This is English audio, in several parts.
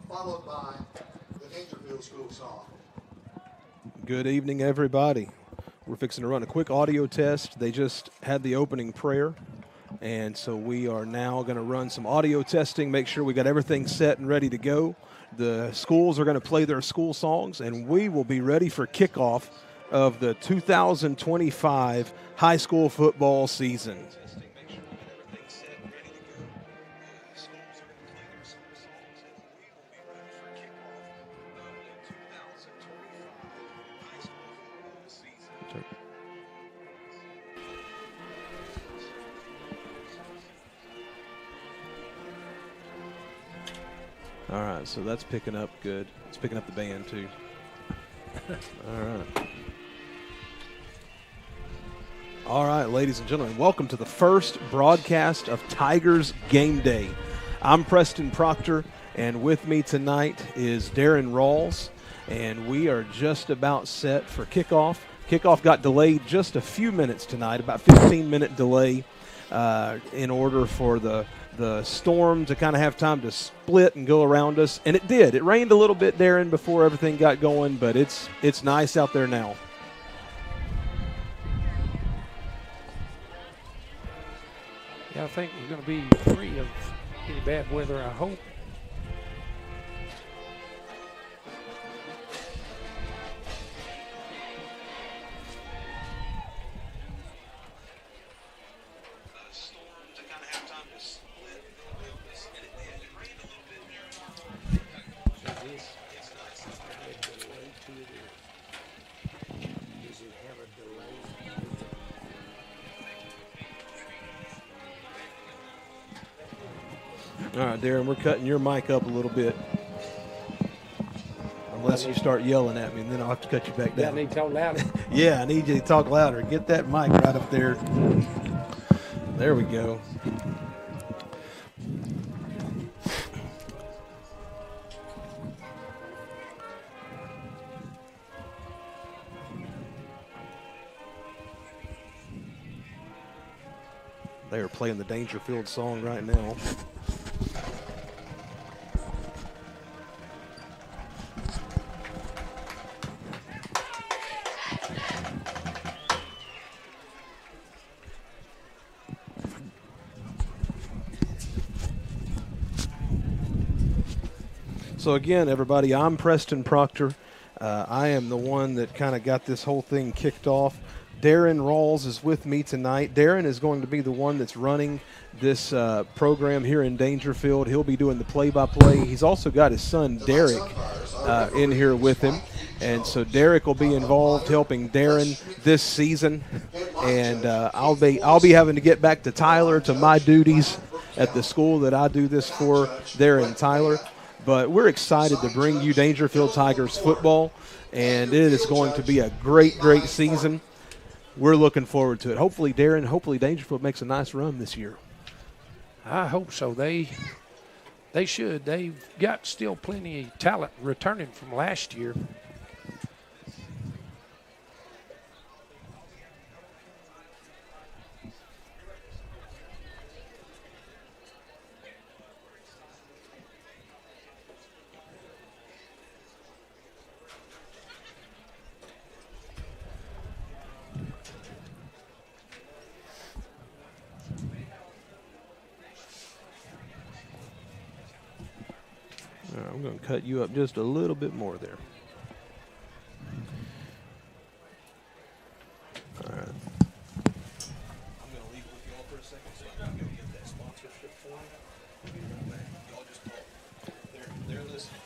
followed by the Daingerfield School song. Good evening, everybody. We're fixing to run a quick audio test. They just had the opening prayer, and so we are now going to run some audio testing, make sure we got everything set and ready to go. The schools are going to play their school songs, and we will be ready for kickoff of the 2025 high school football season. All right, so that's picking up good. It's picking up the band, too. All right. All right, ladies and gentlemen, welcome to the first broadcast of Tigers Game Day. I'm Preston Proctor, and with me tonight is Darren Rawls, and we are just about set for kickoff. Kickoff got delayed just a few minutes tonight, about 15-minute delay in order for the storm to kind of have time to split and go around us, and it did. It rained a little bit, Darren, before everything got going, but it's nice out there now. Yeah, I think we're going to be free of any bad weather, I hope. All right, Darren, we're cutting your mic up a little bit. Unless you start yelling at me, and then I'll have to cut you back down. Yeah, I need to talk louder. Yeah, I need you to talk louder. Get that mic right up there. There we go. They are playing the Daingerfield song right now. So again, everybody, I'm Preston Proctor. I am the one that kind of got this whole thing kicked off. Darren Rawls is with me tonight. Darren is going to be the one that's running this program here in Daingerfield. He'll be doing the play-by-play. He's also got his son, Derek, in here with him. And so Derek will be involved helping Darren this season. And I'll be having to get back to Tyler, to my duties at the school that I do this for there in Tyler. But we're excited to bring you Daingerfield Tigers football, and it is going to be a great, great season. We're looking forward to it. Hopefully, Darren, Daingerfield makes a nice run this year. I hope so. They should. They've got still plenty of talent returning from last year. All right, I'm going to cut you up just a little bit more there. All right. I'm going to leave it with y'all for a second so I can go get that sponsorship for you. I'll be right back. Y'all just talk. They're listening.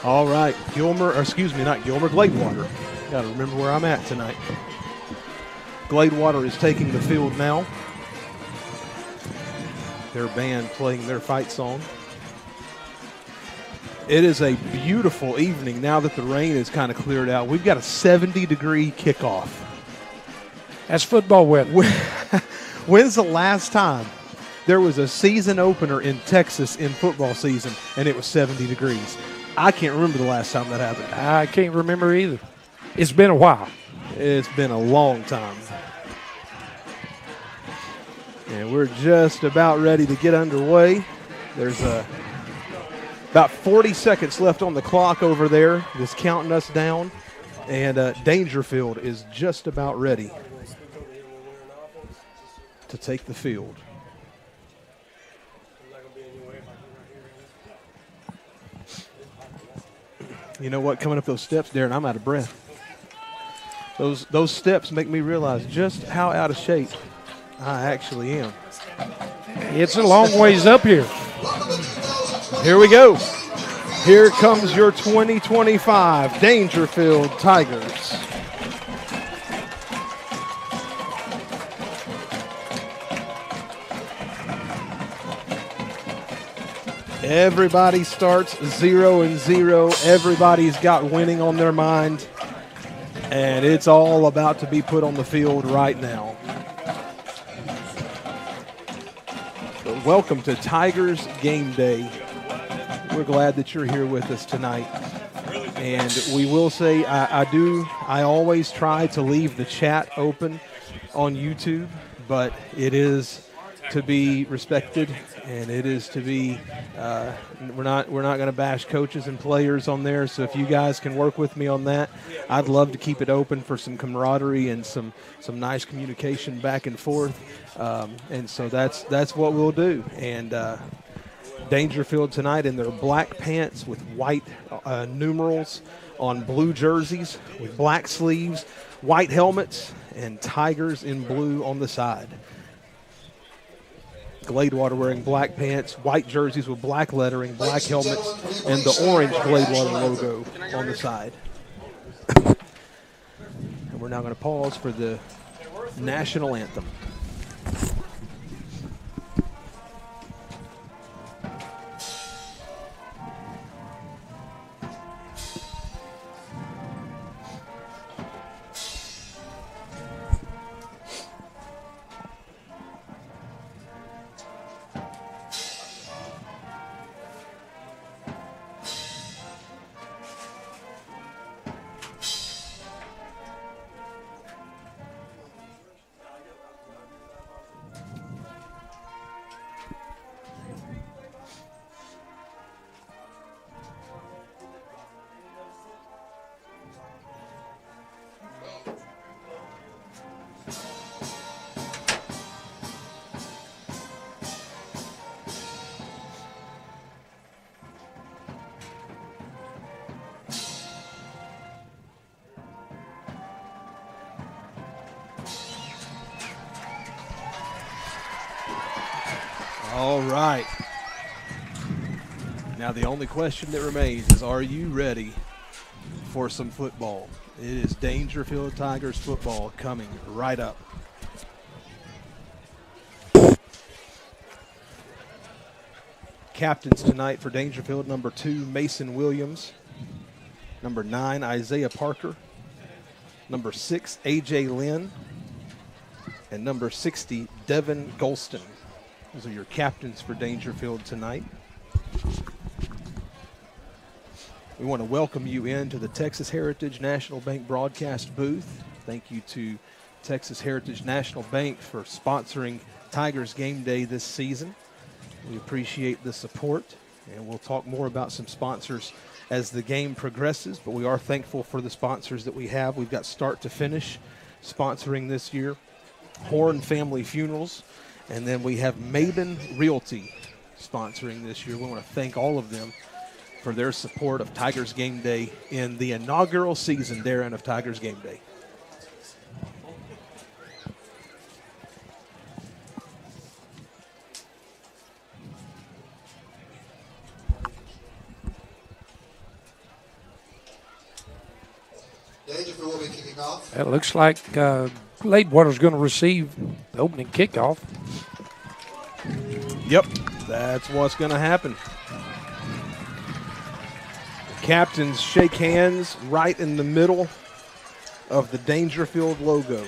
All right, Gladewater. Got to remember where I'm at tonight. Gladewater is taking the field now. Their band playing their fight song. It is a beautiful evening now that the rain is kind of cleared out. We've got a 70-degree kickoff. That's football weather. When's the last time there was a season opener in Texas in football season and it was 70 degrees? I can't remember the last time that happened. I can't remember either. It's been a while. It's been a long time. And we're just about ready to get underway. There's about 40 seconds left on the clock over there that's counting us down. And Daingerfield is just about ready to take the field. You know what? Coming up those steps, Darren, I'm out of breath. Those steps make me realize just how out of shape I actually am. It's a long ways up here. Here we go. Here comes your 2025 Daingerfield Tigers. Everybody starts 0-0. Everybody's got winning on their mind. And it's all about to be put on the field right now. But welcome to Tigers Game Day. We're glad that you're here with us tonight. And we will say, I always try to leave the chat open on YouTube, but it is to be respected, and it is to be we're not going to bash coaches and players on there. So if you guys can work with me on that, I'd love to keep it open for some camaraderie and some nice communication back and forth. And so that's what we'll do. And Daingerfield tonight in their black pants with white numerals on blue jerseys with black sleeves, white helmets, and Tigers in blue on the side. Gladewater wearing black pants, white jerseys with black lettering, black helmets, and the orange Gladewater logo on the side. And we're now going to pause for the national anthem. All right. Now the only question that remains is, are you ready for some football? It is Daingerfield Tigers football coming right up. Captains tonight for Daingerfield, number 2, Mason Williams. Number 9, Isaiah Parker. Number 6, A.J. Lynn. And number 60, Devin Golston. Those are your captains for Daingerfield tonight. We want to welcome you into the Texas Heritage National Bank broadcast booth. Thank you to Texas Heritage National Bank for sponsoring Tigers Game Day this season. We appreciate the support, and we'll talk more about some sponsors as the game progresses, but we are thankful for the sponsors that we have. We've got Start to Finish sponsoring this year, Horn Family Funerals, and then we have Maben Realty sponsoring this year. We want to thank all of them for their support of Tigers Game Day in the inaugural season, Darren, of Tigers Game Day. kickoff. It looks like Gladewater's going to receive the opening kickoff. Yep, that's what's going to happen. Captains shake hands right in the middle of the Daingerfield logo.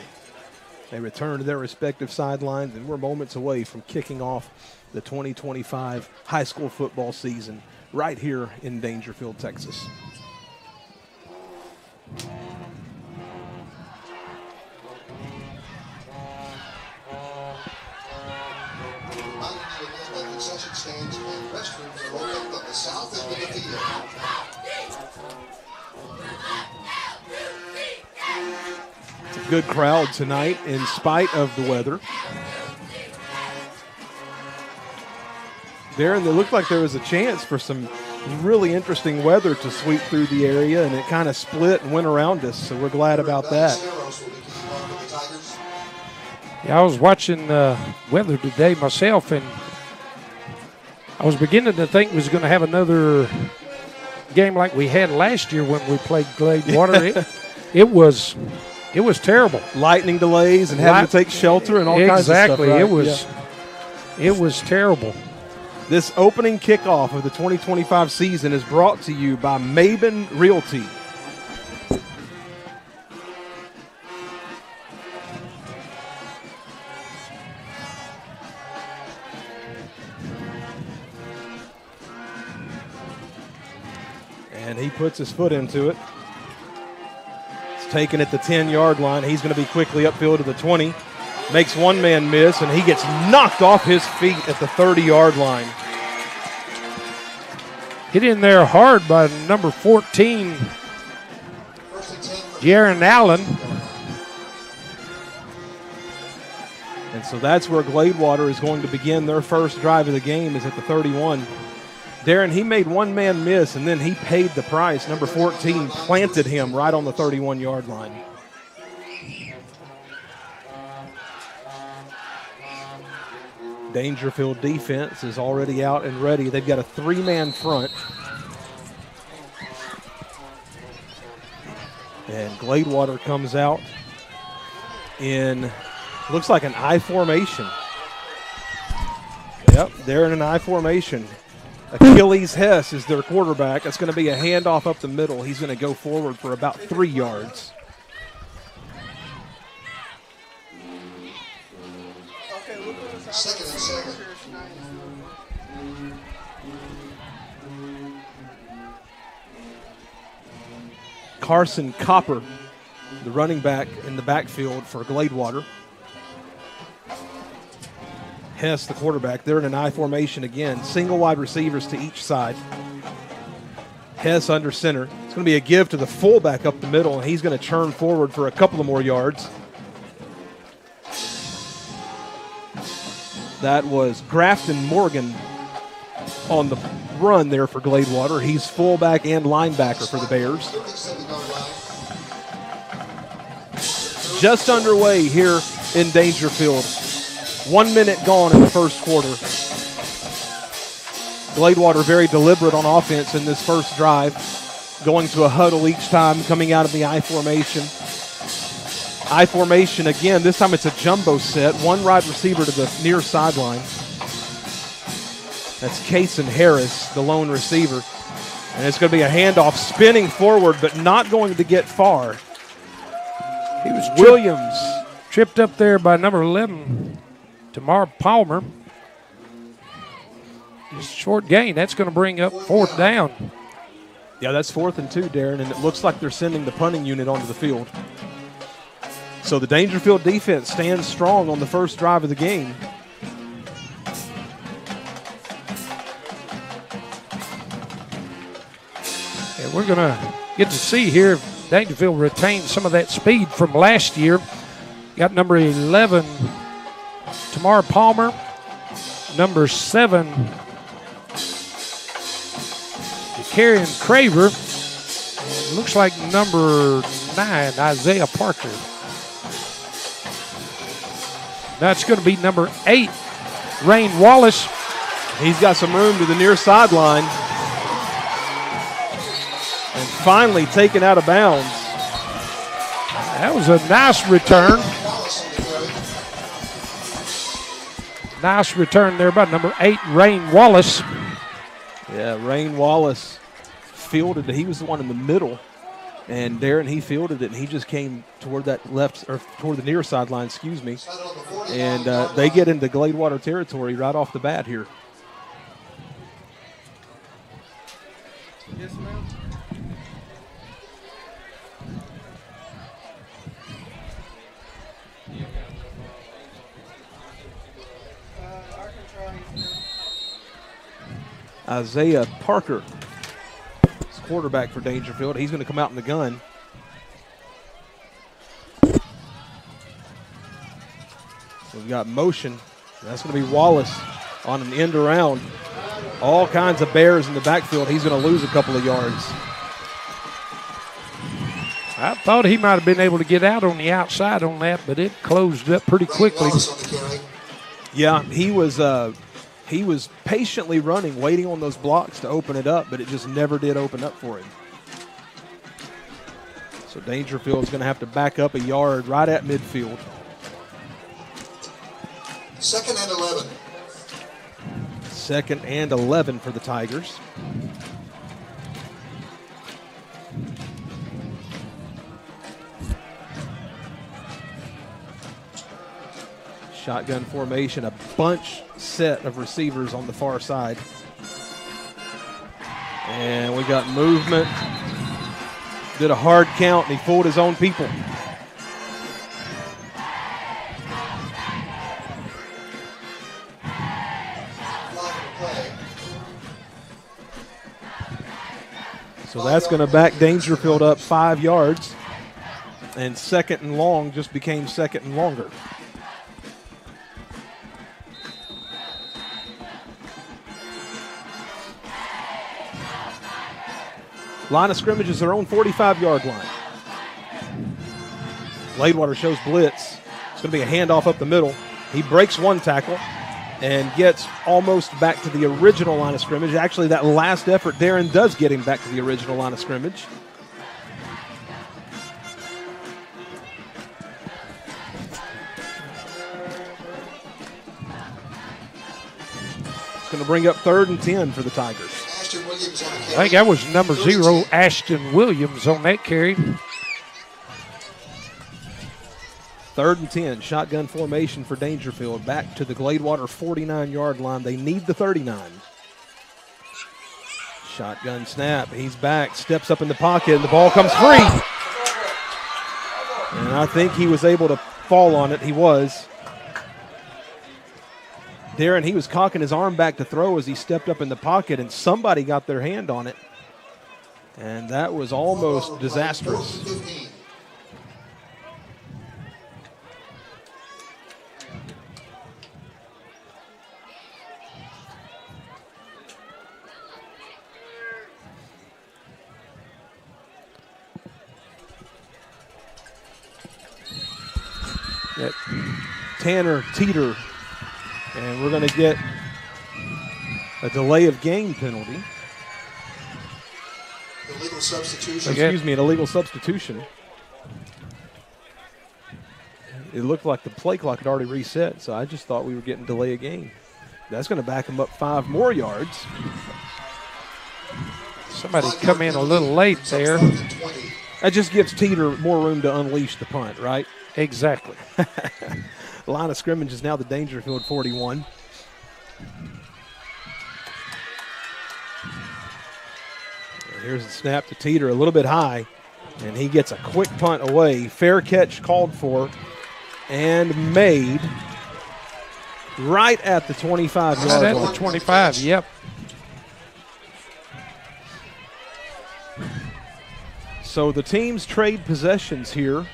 They return to their respective sidelines, and we're moments away from kicking off the 2025 high school football season right here in Daingerfield, Texas. Concession stands and restrooms are located on the south end of the field. It's a good crowd tonight in spite of the weather. Darren, it looked like there was a chance for some really interesting weather to sweep through the area, and it kind of split and went around us, so we're glad about that. Yeah, I was watching weather today myself, and I was beginning to think we was going to have another game like we had last year when we played Gladewater. It was terrible. Lightning delays and having to take shelter and all kinds of stuff. Exactly. Right? It was terrible. This opening kickoff of the 2025 season is brought to you by Maben Realty. And he puts his foot into it. It's taken at the 10-yard line. He's going to be quickly upfield to the 20. Makes one man miss, and he gets knocked off his feet at the 30-yard line. Hit in there hard by number 14, Jaron Allen. And so that's where Gladewater is going to begin their first drive of the game, is at the 31. Darren, he made one man miss, and then he paid the price. Number 14 planted him right on the 31-yard line. Daingerfield defense is already out and ready. They've got a three-man front. And Gladewater comes out in, looks like an I formation. Yep, they're in an I formation. Achilles Hess is their quarterback. It's going to be a handoff up the middle. He's going to go forward for about 3 yards. Second and 7. Carson Copper, the running back in the backfield for Gladewater. Hess, the quarterback. They're in an I formation again. Single wide receivers to each side. Hess under center. It's going to be a give to the fullback up the middle, and he's going to churn forward for a couple of more yards. That was Grafton Morgan on the run there for Gladewater. He's fullback and linebacker for the Bears. Just underway here in Daingerfield. 1 minute gone in the first quarter. Gladewater very deliberate on offense in this first drive, going to a huddle each time, coming out of the I formation. I formation again. This time it's a jumbo set. One wide receiver to the near sideline. That's Kason Harris, the lone receiver. And it's going to be a handoff, spinning forward, but not going to get far. He was Williams. Tripped up there by number 11, Tamar Palmer. Just short gain. That's going to bring up fourth down. Yeah, that's 4th and 2, Darren, and it looks like they're sending the punting unit onto the field. So the Daingerfield defense stands strong on the first drive of the game. And we're going to get to see here if Daingerfield retains some of that speed from last year. Got number 11, Tamar Palmer. Number 7, Karen Craver. And looks like number 9, Isaiah Parker. That's going to be number 8, Rain Wallace. He's got some room to the near sideline. And finally taken out of bounds. That was a nice return. Nice return there by number 8, Rain Wallace. Yeah, Rain Wallace fielded it. He was the one in the middle. And Darren, he fielded it, and he just came toward that left, or toward the near sideline, excuse me. And they get into Gladewater territory right off the bat here. Yes, ma'am. Isaiah Parker, quarterback for Daingerfield. He's going to come out in the gun. So we've got motion. That's going to be Wallace on an end around. All kinds of bears in the backfield. He's going to lose a couple of yards. I thought he might have been able to get out on the outside on that, but it closed up pretty quickly. Yeah, he was patiently running, waiting on those blocks to open it up, but it just never did open up for him. So Daingerfield is going to have to back up a yard right at midfield. 2nd and 11. 2nd and 11 for the Tigers. Shotgun formation, a bunch set of receivers on the far side. And we got movement. Did a hard count, and he fooled his own people. So that's going to back Daingerfield up 5 yards. And 2nd and long just became 2nd and longer. Line of scrimmage is their own 45-yard line. Gladewater shows blitz. It's going to be a handoff up the middle. He breaks one tackle and gets almost back to the original line of scrimmage. Actually, that last effort, Darren does get him back to the original line of scrimmage. It's going to bring up 3rd and 10 for the Tigers. I think that was number 0, Ashton Williams, on that carry. 3rd and 10, shotgun formation for Daingerfield. Back to the Gladewater 49-yard line. They need the 39. Shotgun snap. He's back, steps up in the pocket, and the ball comes free. And I think he was able to fall on it. He was. Darren, he was cocking his arm back to throw as he stepped up in the pocket, and somebody got their hand on it. And that was almost disastrous. Tanner Teeter. And we're going to get a delay of game penalty. Illegal substitution. Excuse me, an illegal substitution. It looked like the play clock had already reset, so I just thought we were getting delay of game. That's going to back them up 5 more yards. Somebody come in a little late there. That just gives Teeter more room to unleash the punt, right? Exactly. Line of scrimmage is now the Daingerfield 41. Here's the snap to Teeter, a little bit high, and he gets a quick punt away. Fair catch called for and made right at the 25-yard line. Right at the 25, yep. So the teams trade possessions here.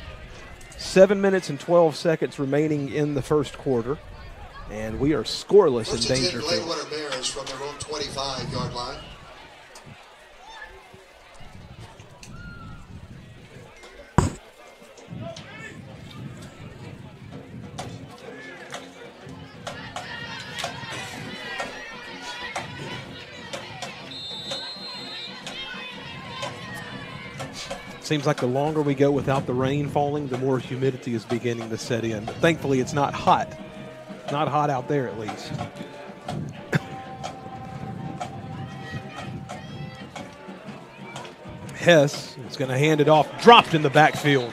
7 minutes and 12 seconds remaining in the first quarter. And we are scoreless in Daingerfield. Gladewater Bears from their own 25-yard line. Seems like the longer we go without the rain falling, the more humidity is beginning to set in. But thankfully, it's not hot. Not hot out there, at least. Hess is going to hand it off, dropped in the backfield.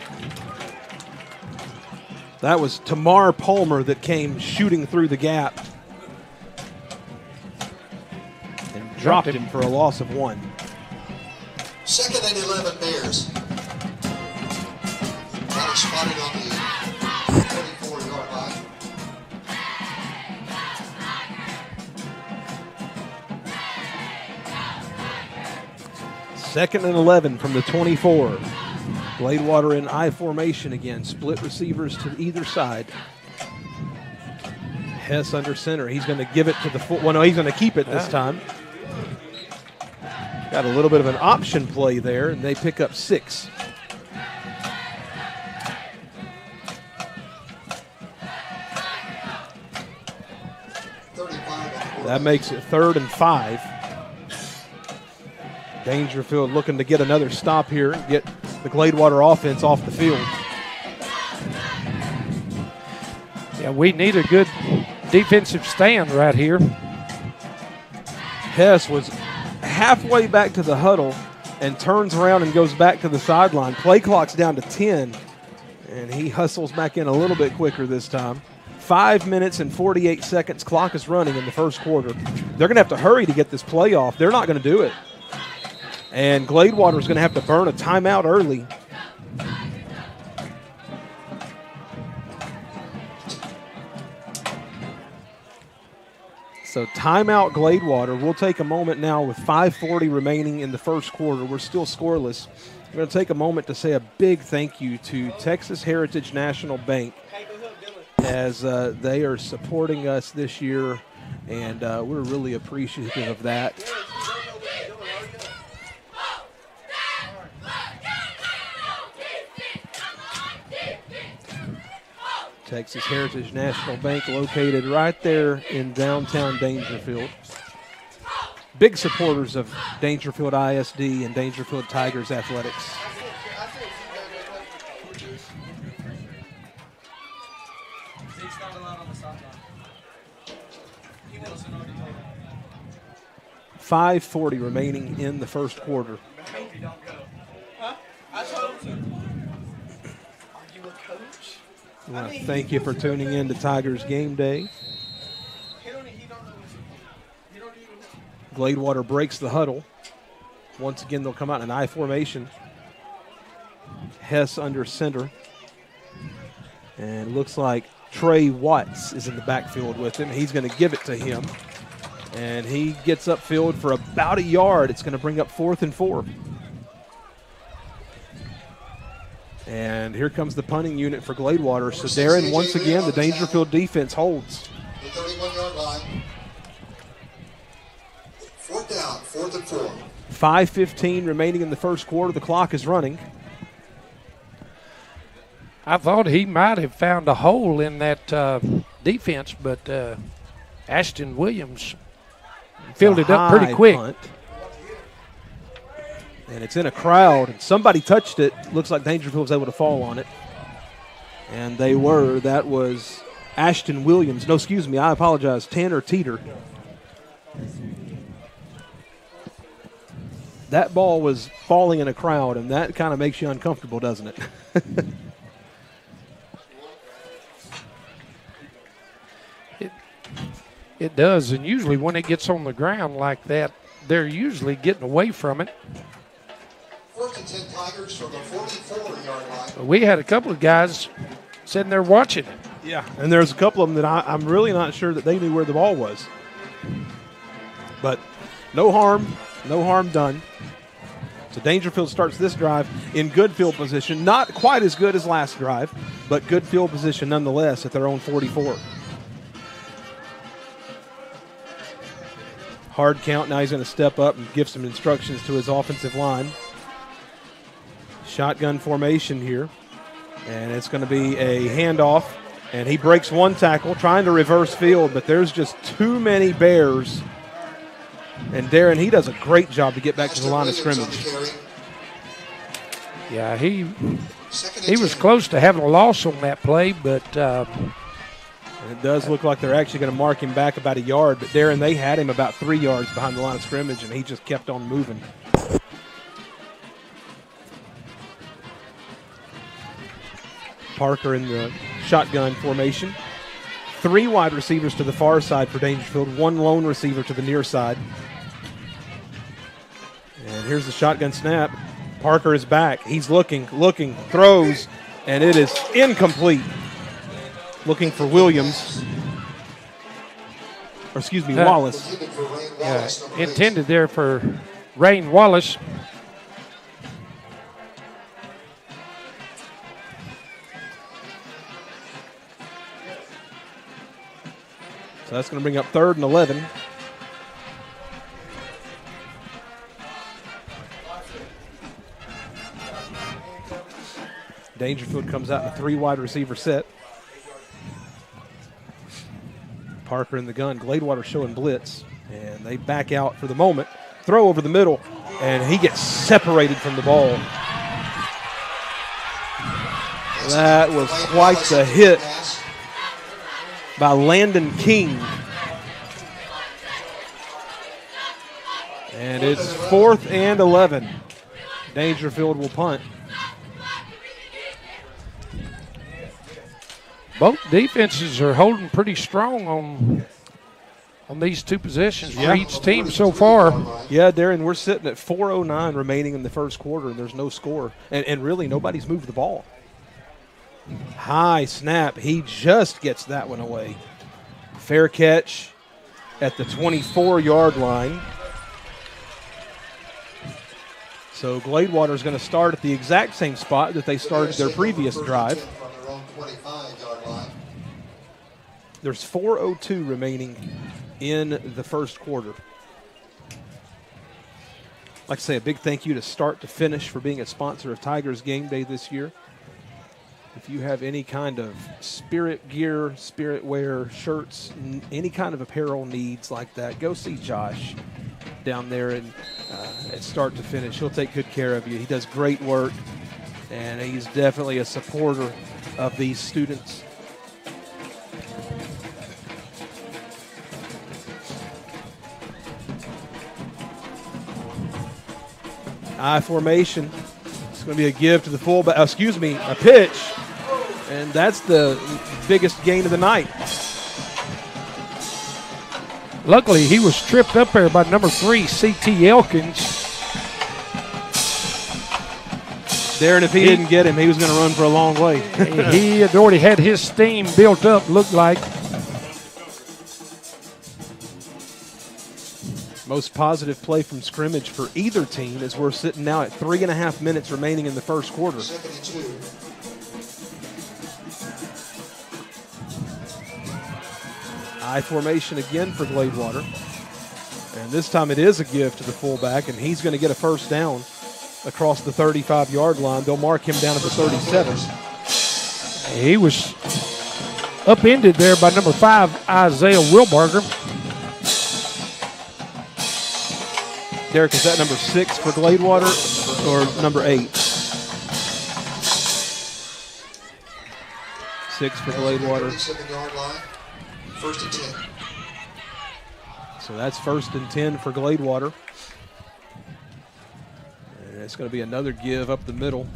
That was Tamar Palmer that came shooting through the gap and dropped him for a loss of 1. 2nd and 11 Bears. Got it spotted on the 24-yard line. Second and 11 from the 24. Gladewater in I formation again. Split receivers to either side. Hess under center. He's going to give it to the full. Well, no, he's going to keep it this time. Got a little bit of an option play there, and they pick up 6. That makes it 3rd and 5. Daingerfield looking to get another stop here and get the Gladewater offense off the field. Yeah, we need a good defensive stand right here. Hess was halfway back to the huddle and turns around and goes back to the sideline. Play clock's down to 10, and he hustles back in a little bit quicker this time. 5 minutes and 48 seconds. Clock is running in the first quarter. They're going to have to hurry to get this play off. They're not going to do it. And Gladewater is going to have to burn a timeout early. So timeout Gladewater. We'll take a moment now with 5:40 remaining in the first quarter. We're still scoreless. We're going to take a moment to say a big thank you to Texas Heritage National Bank as they are supporting us this year, and we're really appreciative of that. Texas Heritage National Bank located right there in downtown Daingerfield. Big supporters of Daingerfield ISD and Daingerfield Tigers athletics. $5:40 remaining in the first quarter. I want to thank you for tuning in to Tigers Game Day. Gladewater breaks the huddle. Once again, they'll come out in I formation. Hess under center. And it looks like Trey Watts is in the backfield with him. He's going to give it to him. And he gets upfield for about a yard. It's going to bring up 4th and 4. And here comes the punting unit for Gladewater. So Darren, once again, the Daingerfield defense holds. The 31-yard line. 4th down, 4th and 4. 5:15 remaining in the first quarter. The clock is running. I thought he might have found a hole in that defense, but Ashton Williams filled it up pretty quick. Punt. And it's in a crowd, and somebody touched it. Looks like Daingerfield was able to fall on it. And they were. That was Ashton Williams. No, excuse me, I apologize. Tanner Teeter. That ball was falling in a crowd, and that kind of makes you uncomfortable, doesn't it? It does, and usually when it gets on the ground like that, they're usually getting away from it. 4th and 10 Tigers from the 44-yard line. We had a couple of guys sitting there watching it. Yeah, and there's a couple of them that I'm really not sure that they knew where the ball was. But no harm done. So Daingerfield starts this drive in good field position. Not quite as good as last drive, but good field position nonetheless at their own 44. Hard count. Now he's going to step up and give some instructions to his offensive line. Shotgun formation here. And it's going to be a handoff. And he breaks one tackle, trying to reverse field, but there's just too many Bears. And Darren, he does a great job to get back to the line of scrimmage. Yeah, he Second he and was 10. close to having a loss on that play, but And it does look like they're actually going to mark him back about a yard. But Darren, they had him about 3 yards behind the line of scrimmage, and he just kept on moving. Parker in the shotgun formation. 3 wide receivers to the far side for Daingerfield, 1 lone receiver to the near side. And here's the shotgun snap. Parker is back. He's looking, throws, and it is incomplete. Looking for Williams. Or excuse me, Wallace. Intended for Rain Wallace, number 8. intended there for Rain Wallace. So that's going to bring up 3rd and 11. Daingerfield comes out in a 3 wide receiver set. Parker in the gun. Gladewater showing blitz. And they back out for the moment. Throw over the middle. And he gets separated from the ball. That was quite the hit by Landon King. And it's 4th and 11. Daingerfield will punt. Both defenses are holding pretty strong on these 2 possessions for each team so far. Yeah, Darren, we're sitting at 4:09 remaining in the first quarter, and there's no score. And really, nobody's moved the ball. High snap. He just gets that one away. Fair catch at the 24-yard line. So Gladewater is going to start at the exact same spot that they started their previous drive. From their own 25-yard line. There's 4:02 remaining in the first quarter. I'd like to say a big thank you to Start to Finish for being a sponsor of Tigers Game Day this year. If you have any kind of spirit gear, spirit wear, shirts, any kind of apparel needs like that, go see Josh down there and at Start to Finish. He'll take good care of you. He does great work, and he's definitely a supporter of these students. I formation. It's going to be a give to the fullback. A pitch. And that's the biggest gain of the night. Luckily, he was tripped up there by number 3, C.T. Elkins. Darren, if he didn't get him, he was going to run for a long way. He had already had his steam built up, looked like. Most positive play from scrimmage for either team as we're sitting now at 3.5 minutes remaining in the first quarter. 2nd and 2. I formation again for Gladewater. And this time it is a give to the fullback, and he's going to get a first down across the 35-yard line. They'll mark him down at the 37. He was upended there by number 5, Isaiah Wilbarger. Derek, is that number 6 for Gladewater or number 8? 6 for Gladewater. 37-yard line. 1st and 10. So that's 1st and 10 for Gladewater. And it's going to be another give up the middle.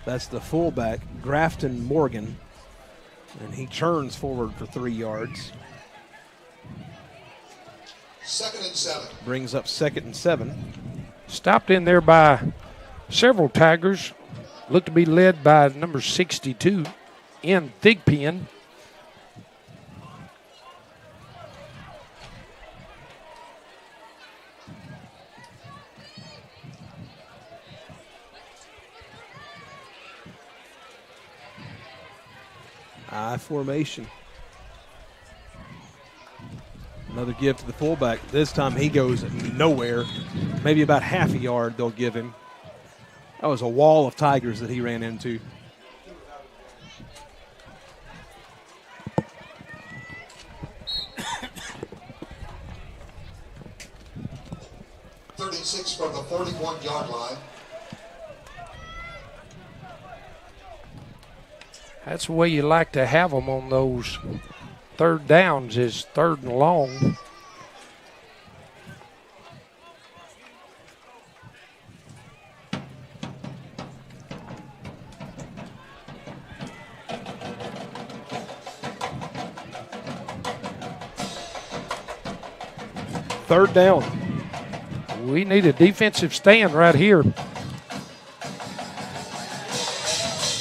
That's the fullback, Grafton Morgan. And he churns forward for 3 yards. 2nd and 7. Brings up 2nd and 7. Stopped in there by several Tigers. Looked to be led by number 62, Ian Thigpen. I formation. Another give to the fullback. This time he goes nowhere. Maybe about half a yard they'll give him. That was a wall of Tigers that he ran into. From the 41-yard line. That's the way you like to have them on those third downs, is third and long. Third down. We need a defensive stand right here.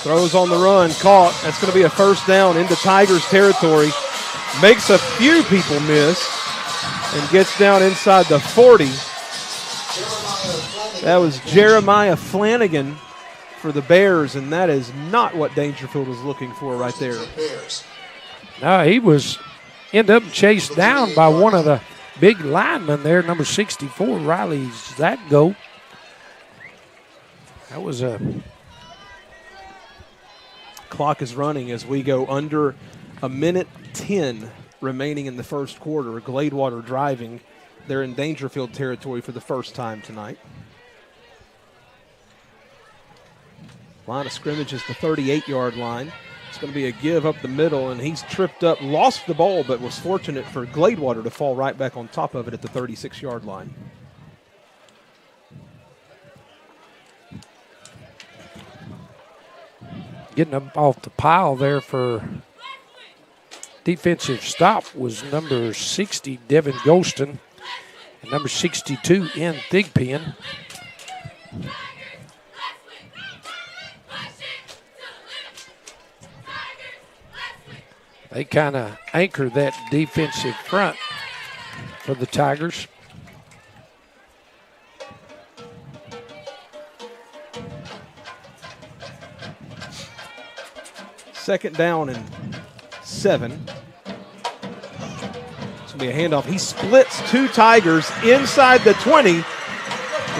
Throws on the run, caught. That's going to be a first down into Tigers territory. Makes a few people miss and gets down inside the 40. That was Jeremiah Flanagan for the Bears, and that is not what Daingerfield was looking for right there. No, he was ended up chased down by one of the big linemen there, number 64, Riley Zatgo. That was a... Clock is running as we go under a minute 10 remaining in the first quarter. Gladewater driving. They're in Daingerfield territory for the first time tonight. Line of scrimmage is the 38-yard line. It's going to be a give up the middle, and he's tripped up, lost the ball, but was fortunate for Gladewater to fall right back on top of it at the 36-yard line. Getting up off the pile there for defensive stop was number 60, Devin Golston, and number 62, N. Thigpen. They kind of anchor that defensive front for the Tigers. Second down and 7. It's going to be a handoff. He splits two Tigers inside the 20,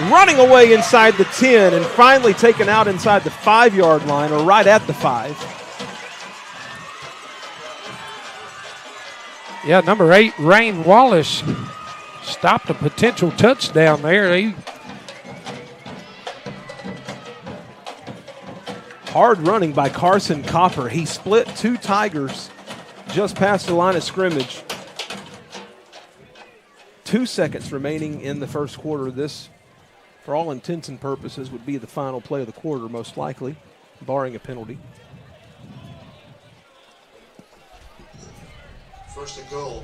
running away inside the 10, and finally taken out inside the 5-yard line, or right at the 5. Yeah, number 8, Rain Wallace, stopped a potential touchdown there. Hard running by Carson Copper. He split two Tigers just past the line of scrimmage. 2 seconds remaining in the first quarter. This, for all intents and purposes, would be the final play of the quarter, most likely, barring a penalty. First and goal.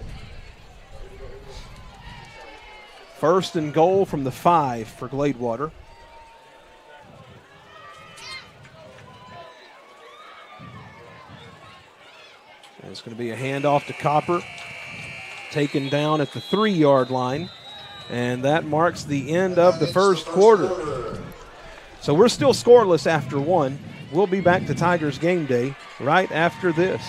First and goal from the 5 for Gladewater. And it's going to be a handoff to Copper, taken down at the 3-yard line, and that marks the end of the first quarter. So we're still scoreless after 1. We'll be back to Tigers Game Day right after this.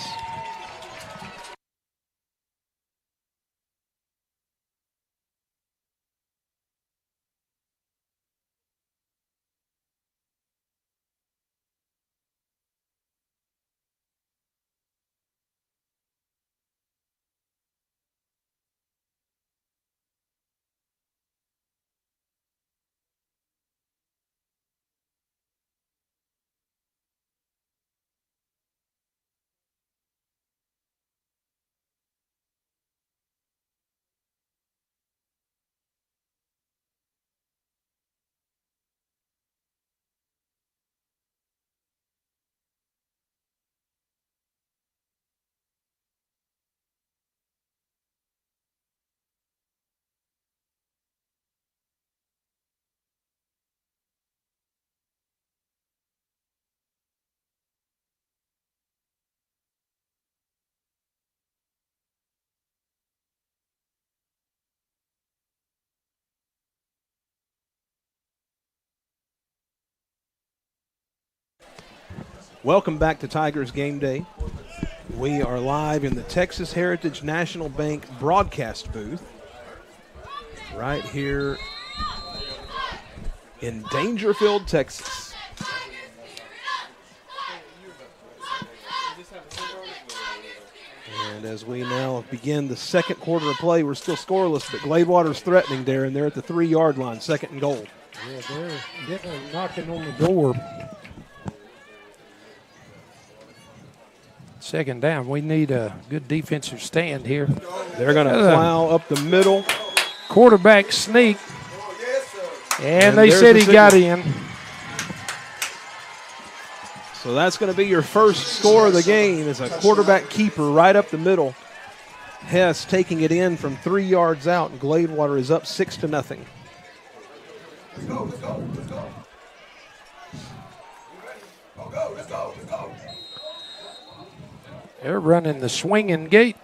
Welcome back to Tigers Game Day. We are live in the Texas Heritage National Bank broadcast booth right here in Daingerfield, Texas. And as we now begin the second quarter of play, we're still scoreless, but Gladewater's threatening there, and they're at the 3-yard line, second and goal. Yeah, they're definitely knocking on the door. Second down. We need a good defensive stand here. They're going to plow up the middle. Quarterback sneak. And they there's said the he got in. So that's going to be your first score of the game is a quarterback keeper right up the middle. Hess taking it in from 3 yards out, and Gladewater is up 6-0. Let's go, let's go, let's go. Let's go. They're running the swinging gate.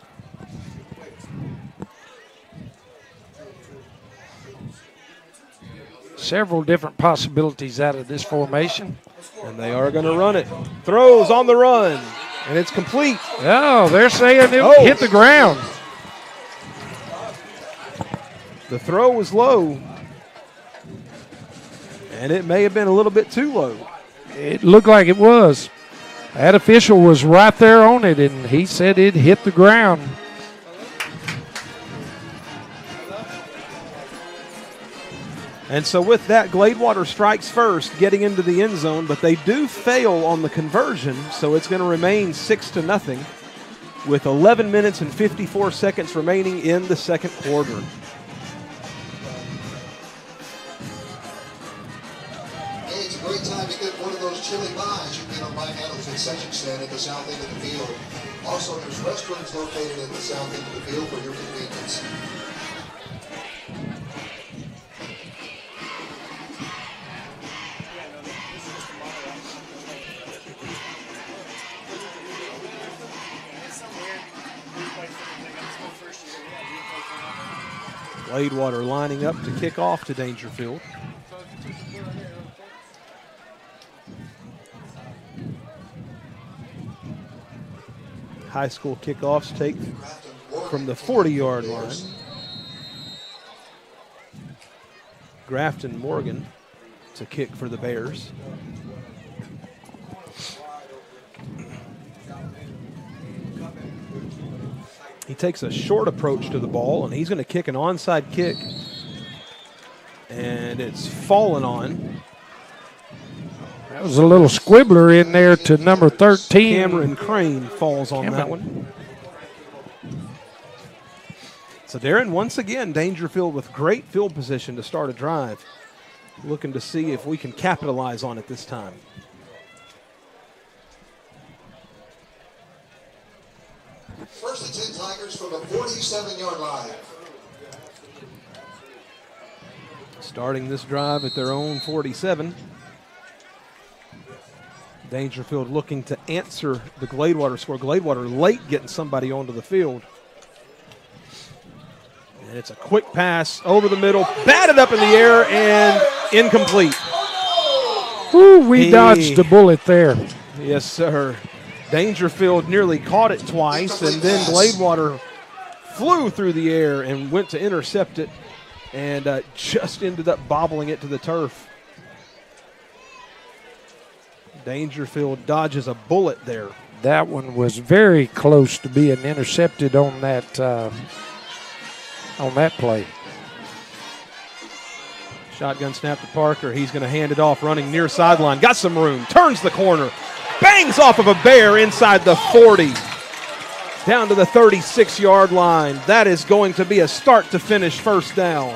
Several different possibilities out of this formation. And they are going to run it. Throws on the run, and it's complete. Oh, they're saying it hit the ground. The throw was low, and it may have been a little bit too low. It looked like it was. That official was right there on it, and he said it hit the ground. And so with that, Gladewater strikes first, getting into the end zone, but they do fail on the conversion, so it's going to remain 6-0 with 11 minutes and 54 seconds remaining in the second quarter. Hey, it's a great time to get one of those chili pies you get on Mike Adams concession stand at the south end of the field. Also, there's restrooms located at the south end of the field for your convenience. Gladewater lining up to kick off to Daingerfield. High school kickoffs take from the 40-yard line. Grafton Morgan to kick for the Bears. He takes a short approach to the ball, and he's going to kick an onside kick. And it's fallen on. That was a little squibbler in there to number 13. Cameron Crane falls on that one. So Darren, once again, Daingerfield with great field position to start a drive. Looking to see if we can capitalize on it this time. First and 10 Tigers from the 47-yard line. Starting this drive at their own 47. Daingerfield looking to answer the Gladewater score. Gladewater late getting somebody onto the field. And it's a quick pass over the middle, batted up in the air, and incomplete. Ooh, we dodged a bullet there. Yes, sir. Daingerfield nearly caught it twice, and then Gladewater flew through the air and went to intercept it and just ended up bobbling it to the turf. Daingerfield dodges a bullet there. That one was very close to being intercepted on that play. Shotgun snap to Parker. He's going to hand it off, running near sideline. Got some room, turns the corner. Bangs off of a Bear inside the 40. Down to the 36-yard line. That is going to be a start-to-finish first down.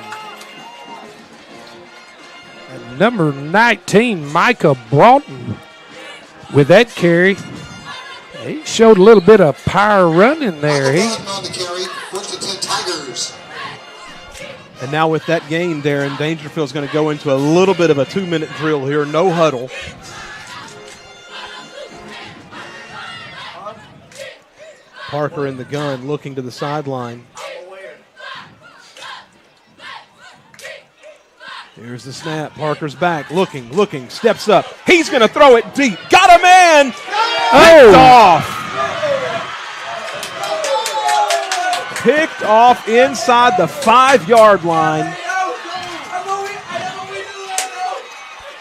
And number 19, Micah Broughton, with that carry. He showed a little bit of power running there. On the carry, first and 10 Tigers. And now with that gain, Darren, Daingerfield's going to go into a little bit of a 2-minute drill here, no huddle. Parker in the gun, looking to the sideline. Here's the snap. Parker's back, looking, steps up. He's going to throw it deep. Got a man! Picked off. Picked off inside the 5-yard line.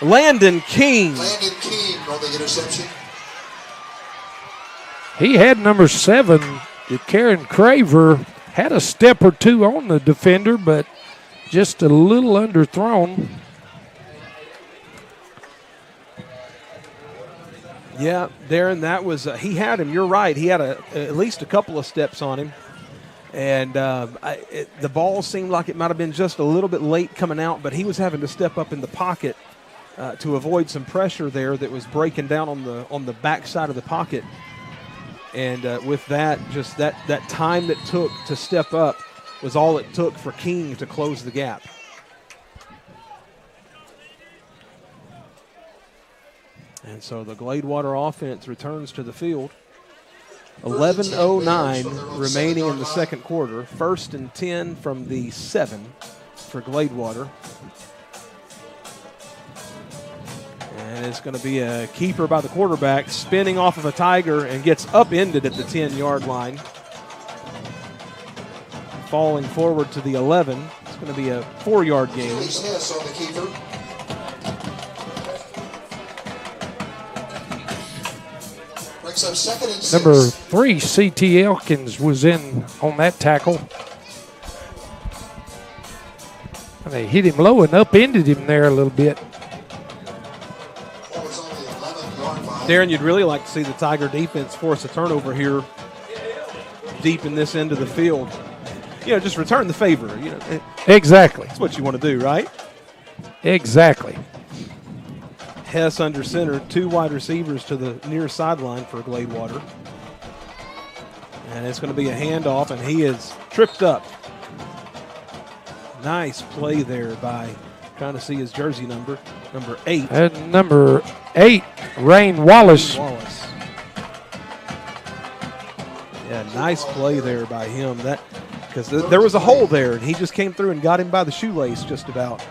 Landon King. Landon King on the interception. He had number 7, Karen Craver, had a step or two on the defender, but just a little underthrown. Yeah, Darren, that was he had him. You're right. He had at least a couple of steps on him. And the ball seemed like it might have been just a little bit late coming out, but he was having to step up in the pocket to avoid some pressure there that was breaking down on the back side of the pocket. And with that, just that time that took to step up was all it took for King to close the gap. And so the Gladewater offense returns to the field. 11:09 remaining in the second quarter. 1st and 10 from the 7 for Gladewater. And it's going to be a keeper by the quarterback, spinning off of a Tiger and gets upended at the 10-yard line. Falling forward to the 11. It's going to be a 4-yard gain. Number 3, C.T. Elkins, was in on that tackle. And they hit him low and upended him there a little bit. Darren, you'd really like to see the Tiger defense force a turnover here deep in this end of the field. You know, just return the favor. You know, exactly. That's what you want to do, right? Exactly. Hess under center, 2 wide receivers to the near sideline for Gladewater. And it's going to be a handoff, and he is tripped up. Nice play there by, trying to see his jersey number 8. And number 8, Rain Wallace. Yeah, nice play there by him. That because there was a hole there, and he just came through and got him by the shoelace just about.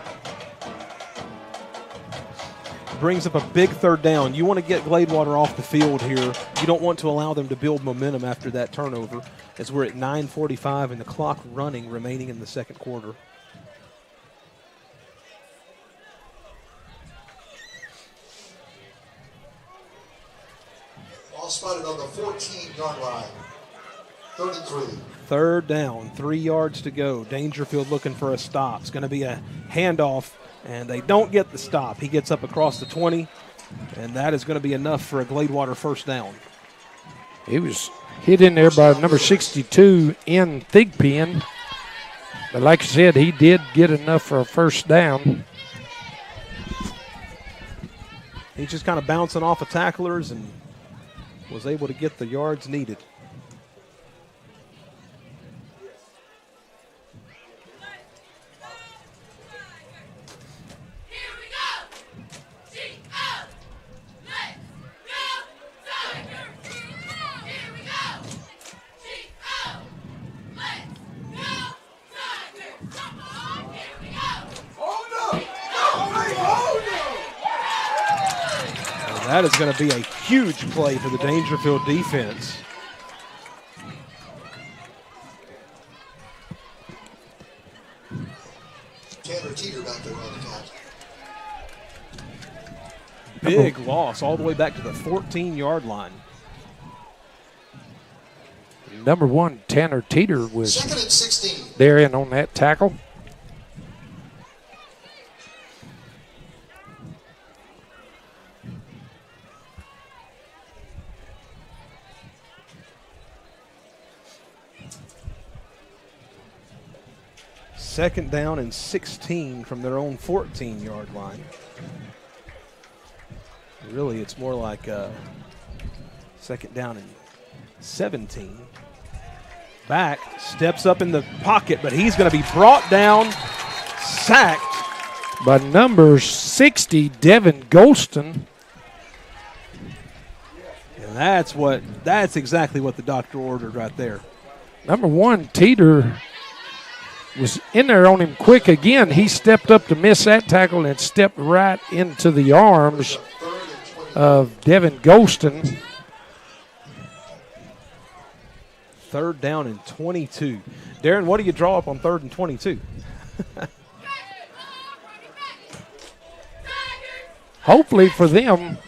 Brings up a big 3rd down. You want to get Gladewater off the field here. You don't want to allow them to build momentum after that turnover, as we're at 9:45 and the clock running remaining in the second quarter. Ball spotted on the 14-yard line. 3rd and 3. 3rd down, 3 yards to go. Daingerfield looking for a stop. It's going to be a handoff. And they don't get the stop. He gets up across the 20, and that is going to be enough for a Gladewater 1st down. He was hit in there by number 62 in Thigpen. But like I said, he did get enough for a 1st down. He's just kind of bouncing off of tacklers and was able to get the yards needed. That is going to be a huge play for the Daingerfield defense. Tanner Teeter back there on the top. Big loss all the way back to the 14-yard line. Number 1, Tanner Teeter, was 2nd and 16. there in on that tackle. Second down and 16 from their own 14-yard line. Really, it's more like second down and 17. Back, steps up in the pocket, but he's going to be brought down, sacked. By number 60, Devin Golston. And that's exactly what the doctor ordered right there. Number 1, Teeter, was in there on him quick again. He stepped up to miss that tackle and stepped right into the arms of Devin Golston. 3rd down and 22. Darren, what do you draw up on 3rd and 22? Hopefully for them,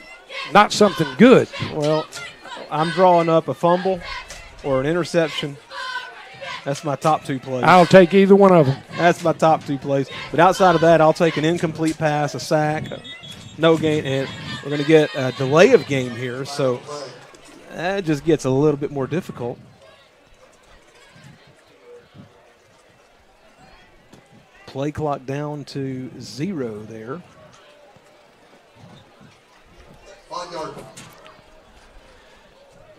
not something good. Well, I'm drawing up a fumble or an interception. That's my top 2 plays. I'll take either one of them. That's my top 2 plays. But outside of that, I'll take an incomplete pass, a sack, no gain, and We're going to get a delay of game here, so that just gets a little bit more difficult. Play clock down to 0 there. 5 yard.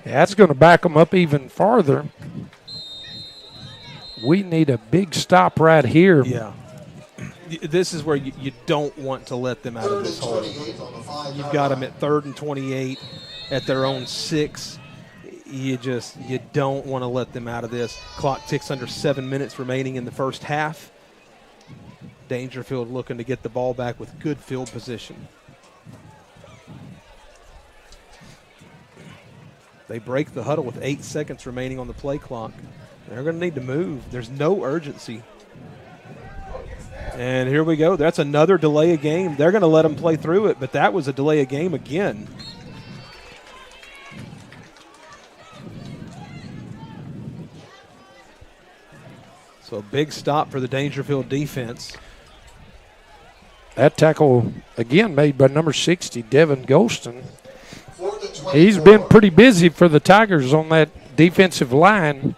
Yeah, that's going to back them up even farther. We need a big stop right here. Yeah. This is where you don't want to let them out of this hole. You've got them at 3rd and 28 at their own 6. You don't want to let them out of this. Clock ticks under 7 minutes remaining in the first half. Daingerfield looking to get the ball back with good field position. They break the huddle with 8 seconds remaining on the play clock. They're going to need to move. There's no urgency. And here we go. That's another delay of game. They're going to let them play through it, but that was a delay of game again. So a big stop for the Daingerfield defense. That tackle, again, made by number 60, Devin Golston. He's been pretty busy for the Tigers on that defensive line.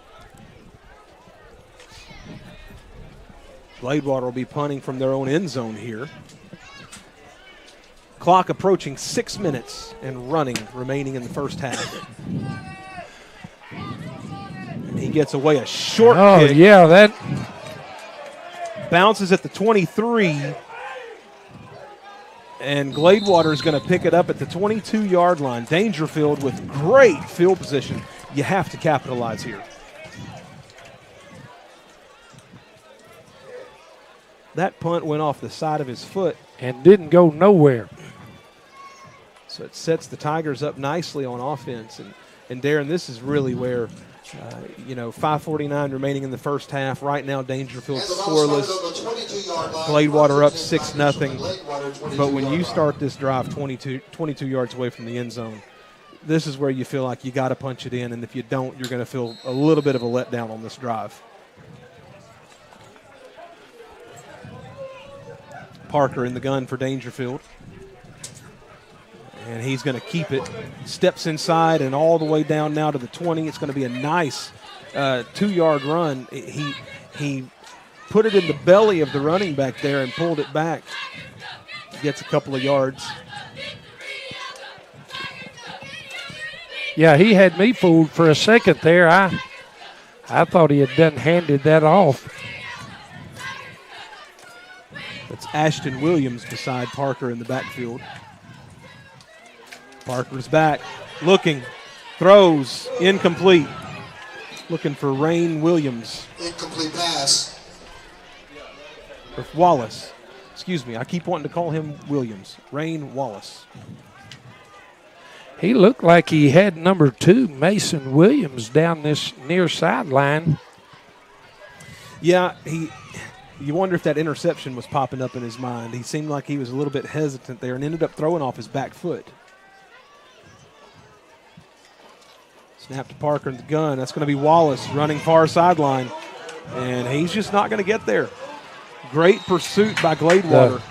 Gladewater will be punting from their own end zone here. Clock approaching 6 minutes and running remaining in the first half. And he gets away a short kick. Oh, yeah, that bounces at the 23. And Gladewater is going to pick it up at the 22-yard line. Daingerfield with great field position. You have to capitalize here. That punt went off the side of his foot. And didn't go nowhere. So it sets the Tigers up nicely on offense. And Darren, this is really where, 5:49 remaining in the first half. Right now, Daingerfield scoreless. Gladewater up 6-0. But when you start this drive 22 yards away from the end zone, this is where you feel like you got to punch it in. And if you don't, you're going to feel a little bit of a letdown on this drive. Parker in the gun for Daingerfield. And he's going to keep it. Steps inside and all the way down now to the 20. It's going to be a nice 2-yard run. He put it in the belly of the running back there and pulled it back. Gets a couple of yards. Yeah, he had me fooled for a second there. I thought he had done handed that off. That's Ashton Williams beside Parker in the backfield. Parker's back, looking, throws, incomplete. Looking for Rain Williams. Incomplete pass. Or Wallace. Excuse me, I keep wanting to call him Williams. Rain Wallace. He looked like he had number 2, Mason Williams, down this near sideline. Yeah, you wonder if that interception was popping up in his mind. He seemed like he was a little bit hesitant there and ended up throwing off his back foot. Snap to Parker in the gun. That's going to be Wallace running far sideline. And he's just not going to get there. Great pursuit by Gladewater.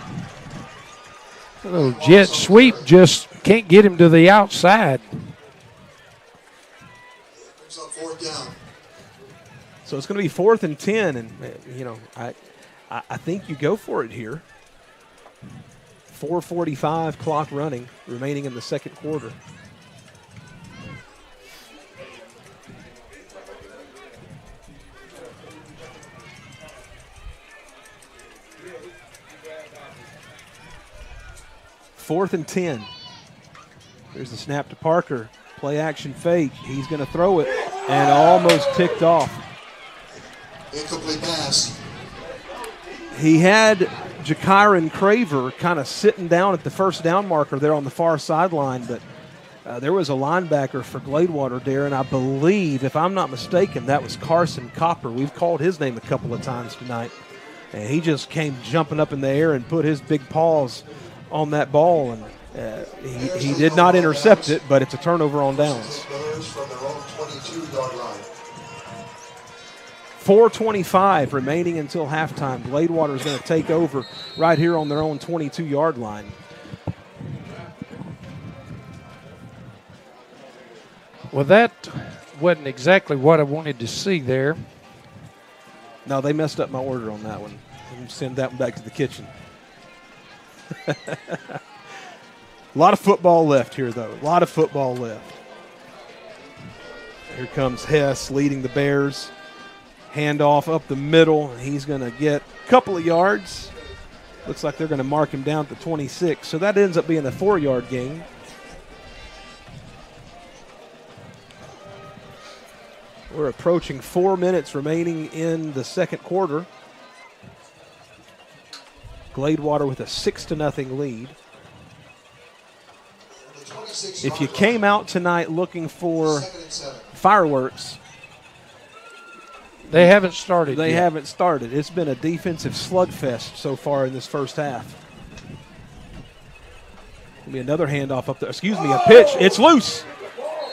A little jet sweep, just can't get him to the outside. Brings up 4th down. So it's going to be 4th and 10. And, I think you go for it here. 4:45 clock running, remaining in the second quarter. Fourth and 10. There's the snap to Parker. Play action fake. He's going to throw it and almost ticked off. Incomplete pass. He had Jakiron Craver kind of sitting down at the first down marker there on the far sideline, but there was a linebacker for Gladewater, Darren. I believe, if I'm not mistaken, that was Carson Copper. We've called his name a couple of times tonight. And he just came jumping up in the air and put his big paws on that ball, and he did not intercept it, but it's a turnover on downs. 4:25 remaining until halftime. Gladewater is going to take over right here on their own 22-yard line. Well, that wasn't exactly what I wanted to see there. No, they messed up my order on that one. I'm send that one back to the kitchen. A lot of football left here, though. A lot of football left. Here comes Hess leading the Bears. Handoff up the middle. He's going to get a couple of yards. Looks like they're going to mark him down to 26. So that ends up being a 4-yard gain. We're approaching 4 minutes remaining in the second quarter. Gladewater with a 6-0 lead. If you came out tonight looking for fireworks, they haven't started They yet. haven't started. It's been a defensive slugfest so far in this first half. Gonna be another handoff up there. Excuse me, a pitch. It's loose.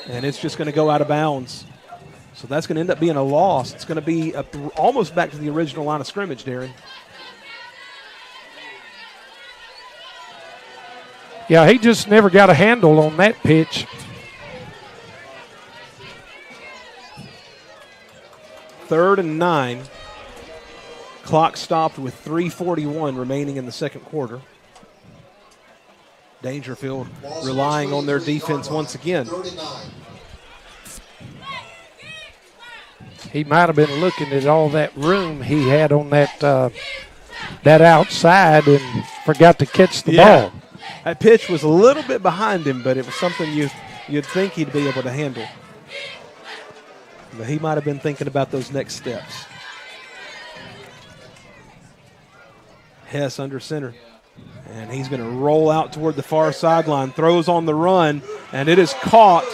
And it's just going to go out of bounds. So that's going to end up being a loss. It's going to be almost back to the original line of scrimmage, Darren. Yeah, he just never got a handle on that pitch. Third and 9. Clock stopped with 3:41 remaining in the second quarter. Daingerfield relying on their defense once again. He might have been looking at all that room he had on that that outside and forgot to catch the ball. That pitch was a little bit behind him, but it was something you'd think he'd be able to handle. But he might have been thinking about those next steps. Hess under center. And he's going to roll out toward the far sideline, throws on the run, and it is caught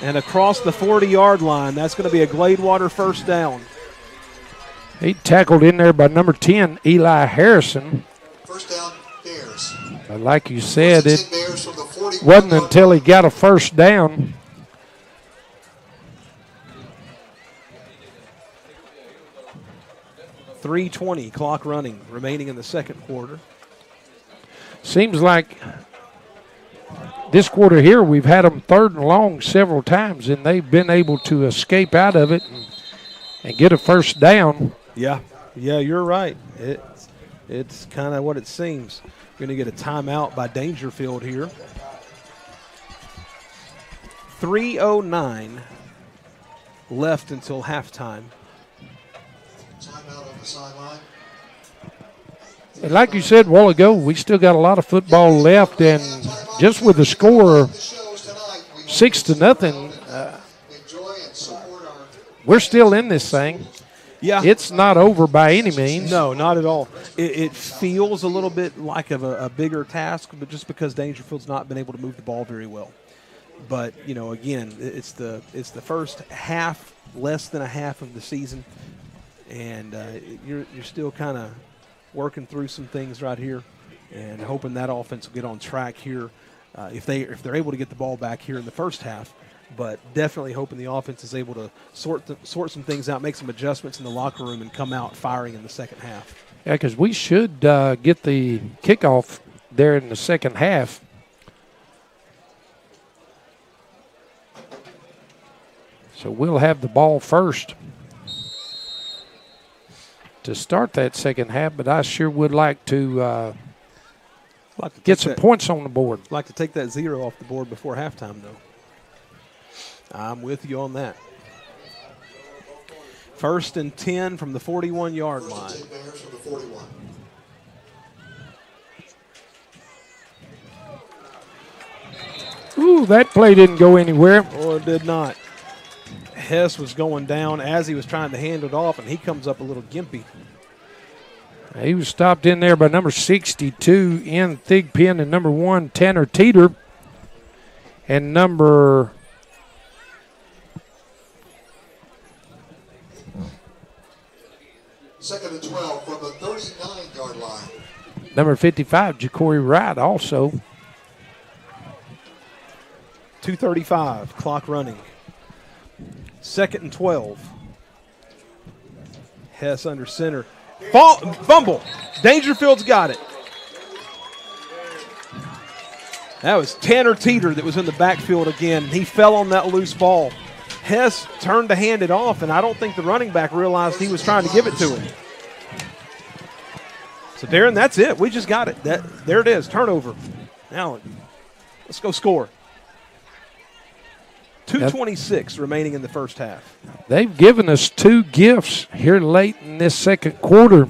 and across the 40-yard line. That's going to be a Gladewater first down. He tackled in there by number 10, Eli Harrison. First down, Bears. But like you said, it Bears from the 41 wasn't until he got a first down. .320 clock running remaining in the second quarter. Seems like this quarter here we've had them third and long several times, and they've been able to escape out of it and get a first down. Yeah, you're right. It's kind of what it seems. Going to get a timeout by Daingerfield here. 3:09 left until halftime. Timeout on the sideline. And like you said a while ago, we still got a lot of football left, and just with the score 6-0, we're still in this thing. Yeah, it's not over by any means. No, not at all. It feels a little bit like a bigger task, but just because Daingerfield's not been able to move the ball very well. But again, it's the first half, less than a half of the season, and you're still kind of working through some things right here, and hoping that offense will get on track here if they're able to get the ball back here in the first half. But definitely hoping the offense is able to sort some things out, make some adjustments in the locker room, and come out firing in the second half. Yeah, because we should get the kickoff there in the second half. So we'll have the ball first to start that second half, but I sure would like to get some points on the board. Like to take that 0 off the board before halftime, though. I'm with you on that. 1st and 10 from the 41-yard line. Ooh, that play didn't go anywhere. Oh, it did not. Hess was going down as he was trying to hand it off, and he comes up a little gimpy. He was stopped in there by number 62, Ian Thigpen, and number 1, Tanner Teeter. And number... Second and 12 from the 39-yard line. Number 55, Ja'Cory Wright also. 2:35, clock running. 2nd and 12. Hess under center. Fumble. Daingerfield's got it. That was Tanner Teeter that was in the backfield again. He fell on that loose ball. Hess turned to hand it off, and I don't think the running back realized he was trying to give it to him. So, Darren, that's it. We just got it. There it is, turnover. Now, let's go score. 2:26 remaining in the first half. They've given us 2 gifts here late in this second quarter.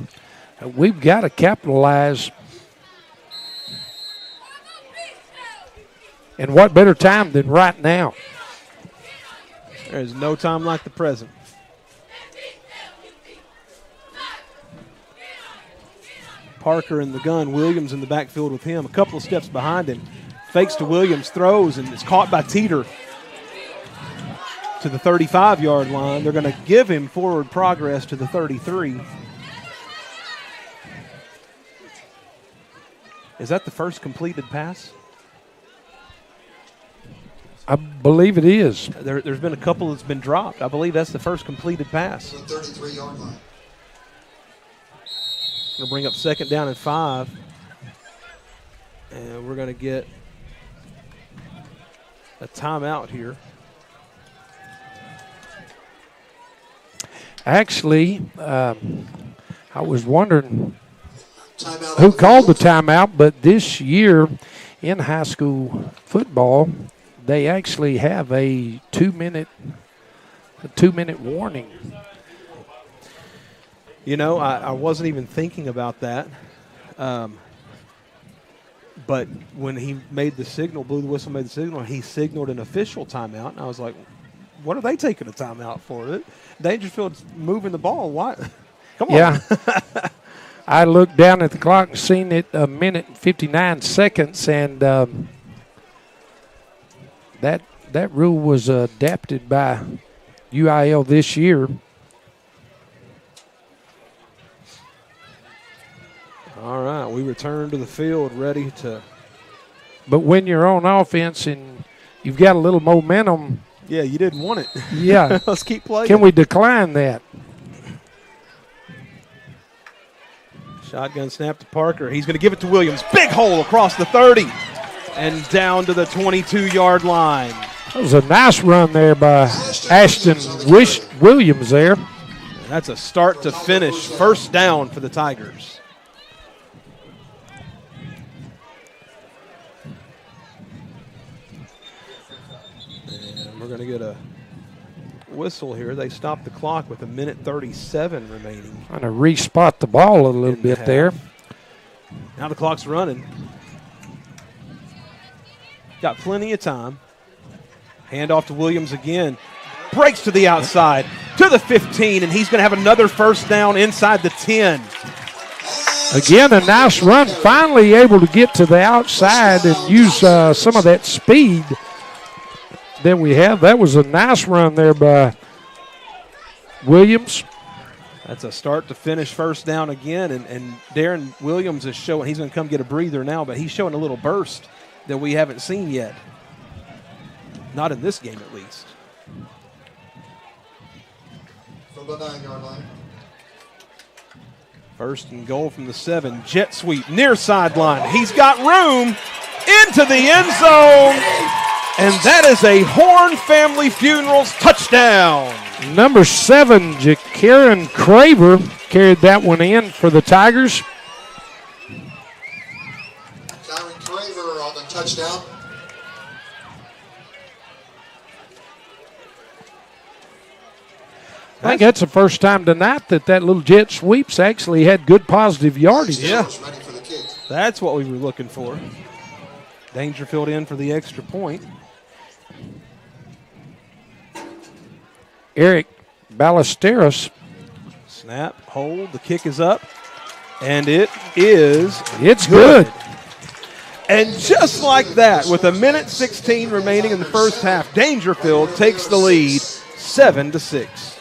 We've got to capitalize. And what better time than right now? There's no time like the present. Parker in the gun, Williams in the backfield with him. A couple of steps behind him. Fakes to Williams, throws, and it's caught by Teeter to the 35-yard line. They're going to give him forward progress to the 33. Is that the first completed pass? I believe it is. There's been a couple that's been dropped. I believe that's the first completed pass. The 33-yard line. Going to bring up 2nd down and 5. And we're going to get a timeout here. Actually, I was wondering who called the timeout, but this year in high school football, they actually have a 2-minute warning. You know, I wasn't even thinking about that. But when he made the signal, blew the whistle, made the signal, he signaled an official timeout. And I was like, what are they taking a timeout for? Daingerfield's moving the ball. Why? Come on. Yeah. I looked down at the clock and seen it 1 minute and 59 seconds, and that rule was adapted by UIL this year. All right, we return to the field ready to. But when you're on offense and you've got a little momentum. Yeah, you didn't want it. Yeah. Let's keep playing. Can we decline that? Shotgun snap to Parker. He's going to give it to Williams. Big hole across the 30 and down to the 22-yard line. That was a nice run there by Ashton Williams there. That's a start to finish. First down for the Tigers. And we're going to get a whistle here. They stopped the clock with 1:37 remaining. Trying to re-spot the ball a little bit there. Now the clock's running. Got plenty of time. Hand off to Williams again. Breaks to the outside, to the 15, and he's going to have another first down inside the 10. Again, a nice run. Finally able to get to the outside and use some of that speed that we have. That was a nice run there by Williams. That's a start to finish first down again, and Darren Williams is showing, he's going to come get a breather now, but he's showing a little burst that we haven't seen yet. Not in this game, at least. From the 9-yard line. First and goal from the 7. Jet sweep, near sideline. He's got room into the end zone. And that is a Horn Family Funerals touchdown. Number 7, Ja'Karen Craver carried that one in for the Tigers. Karen Craver on the touchdown. I think that's the first time tonight that little jet sweeps actually had good positive yardage. Yeah, Ready for the kick. that's what we were looking for. Daingerfield in for the extra point. Eric Ballesteros. Snap, hold, the kick is up, and it is good. And just like that, with 1:16 remaining in the first half, Daingerfield takes the lead 7-6.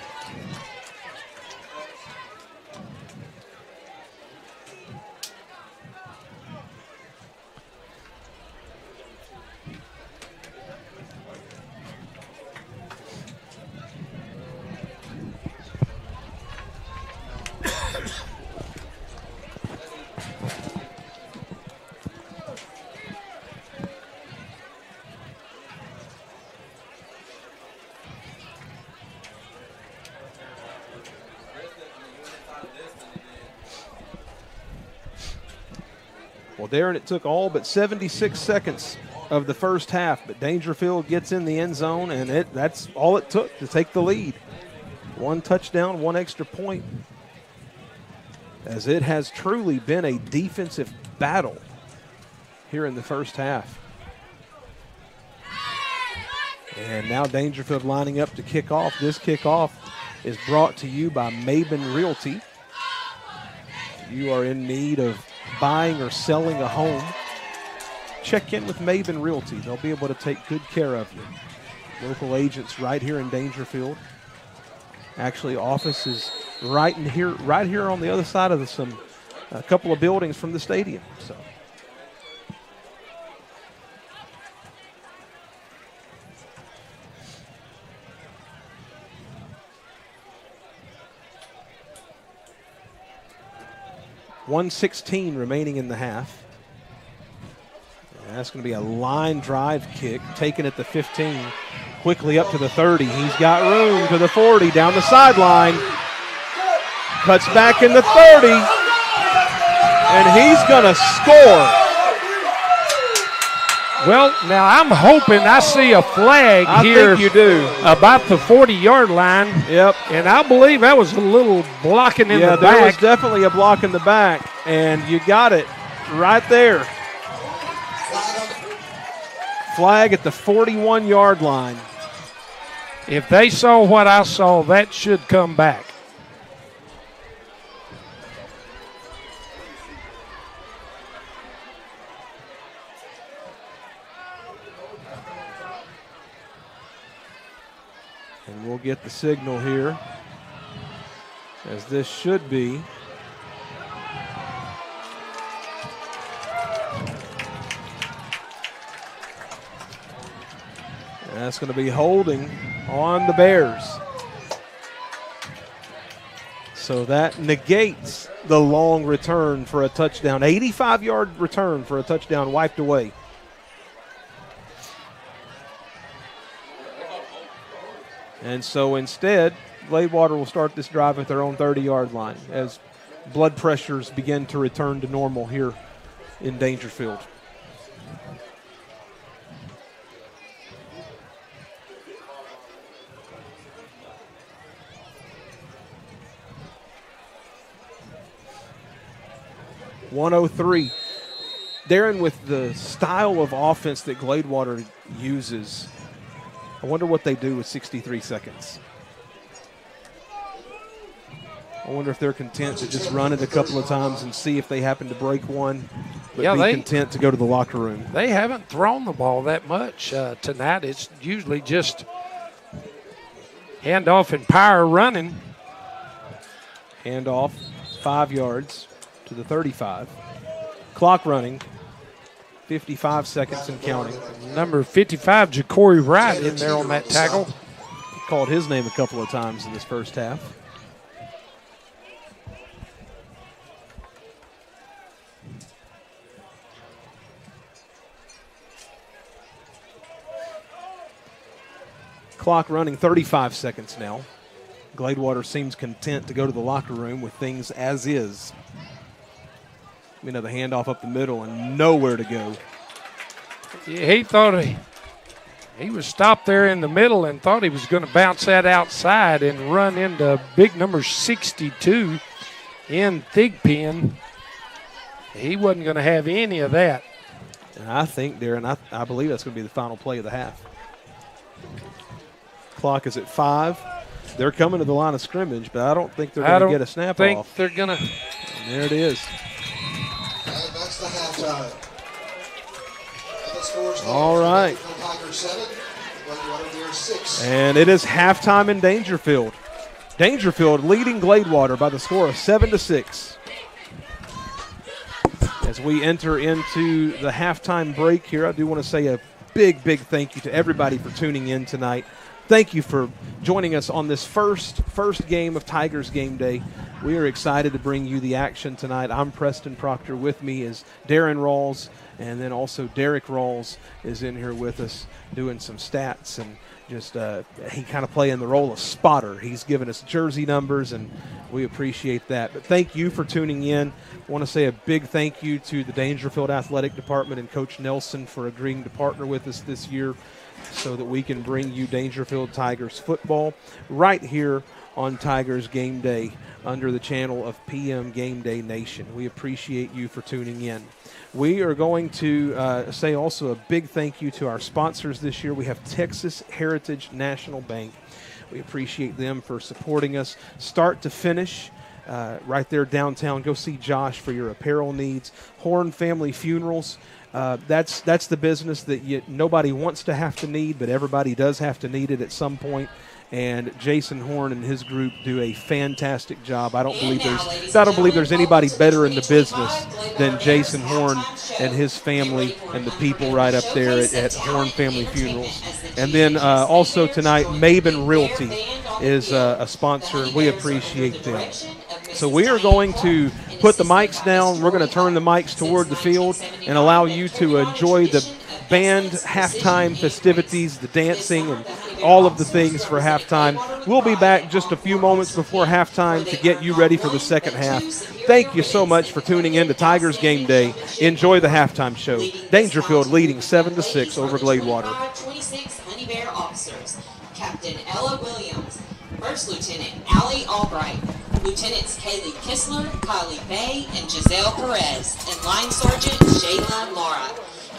Well, Darren, it took all but 76 seconds of the first half, but Daingerfield gets in the end zone, and that's all it took to take the lead. 1 touchdown, 1 extra point, as it has truly been a defensive battle here in the first half. And now Daingerfield lining up to kick off. This kickoff is brought to you by Maben Realty. If you are in need of buying or selling a home, check in with Maben Realty. They'll be able to take good care of you. Local agents right here in Daingerfield. Actually, office is right here on the other side of a couple of buildings from the stadium. So. .116 remaining in the half. And that's going to be a line drive kick taken at the 15, quickly up to the 30. He's got room to the 40, down the sideline. Cuts back in the 30, and he's going to score. Well, now I'm hoping I see a flag here. I think you do. About the 40-yard line. Yep. And I believe that was a little blocking in the back. Yeah, there was definitely a block in the back, and you got it right there. Flag at the 41-yard line. If they saw what I saw, that should come back. And we'll get the signal here, as this should be. And that's going to be holding on the Bears. So that negates the long return for a touchdown. 85-yard return for a touchdown wiped away. And so instead, Gladewater will start this drive at their own 30-yard line as blood pressures begin to return to normal here in Daingerfield. .103. Darren, with the style of offense that Gladewater uses, I wonder what they do with 63 seconds. I wonder if they're content to just run it a couple of times and see if they happen to break one, but be content to go to the locker room. They haven't thrown the ball that much tonight. It's usually just handoff and power running. Handoff, 5 yards to the 35. Clock running, 55 seconds and counting. Number 55, Ja'Cory Wright, in there on that tackle. Called his name a couple of times in this first half. Clock running, 35 seconds now. Gladewater seems content to go to the locker room with things as is. You know, the handoff up the middle and nowhere to go. Yeah, he thought he was stopped there in the middle and thought he was going to bounce that outside and run into big number 62 in Thigpen. He wasn't going to have any of that. And I think, Darren, I believe that's going to be the final play of the half. Clock is at 5. They're coming to the line of scrimmage, but I don't think they're going to get a snap off. I think they're going to. And there it is. And that's the halftime. And the score's all right. Tiger 7, Gladewater Bears 6. And it is halftime in Daingerfield. Daingerfield leading Gladewater by the score of 7-6. As we enter into the halftime break here, I do want to say a big, big thank you to everybody for tuning in tonight. Thank you for joining us on this first game of Tigers Game Day. We are excited to bring you the action tonight. I'm Preston Proctor. With me is Darren Rawls, and then also Derek Rawls is in here with us doing some stats and just he kind of playing the role of spotter. He's giving us jersey numbers and We appreciate that. But thank you for tuning in. I want to say a big thank you to the Daingerfield Athletic Department and Coach Nelson for agreeing to partner with us this year so that we can bring you Daingerfield Tigers football right here on Tigers Game Day under the channel of PM Game Day Nation. We appreciate you for tuning in. We are going to say also a big thank you to our sponsors this year. We have Texas Heritage National Bank. We appreciate them for supporting us start to finish. Right there downtown, go see Josh for your apparel needs. Horn Family Funerals, that's the business that nobody wants to have to need, but everybody does have to need it at some point. And Jason Horn and his group do a fantastic job. I don't believe there's anybody better in the business than Jason Horn and his family and the people right up there at Horn Family Funerals. And then also tonight, Maben Realty is a sponsor, and we appreciate them. So we are going to put the mics down. We're going to turn the mics toward the field and allow you to enjoy the band halftime festivities, the dancing, and all of the things for halftime. We'll be back just a few moments before halftime to get you ready for the second half. Thank you so much for tuning in to Tigers Game Day. Enjoy the halftime show. Daingerfield leading 7-6 over Gladewater. 26 Honey Bear officers: Captain Ella Williams, First Lieutenant Allie Albright, Lieutenants Kaylee Kistler, Kylie Bay, and Giselle Perez, and Line Sergeant Shayla Laura.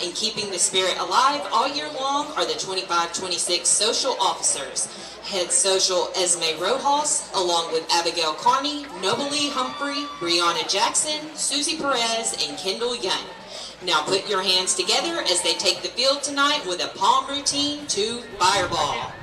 And keeping the spirit alive all year long are the 25-26 social officers. Head Social Esme Rojas, along with Abigail Carney, Nobley Humphrey, Brianna Jackson, Susie Perez, and Kendall Young. Now put your hands together as they take the field tonight with a palm routine to Fireball.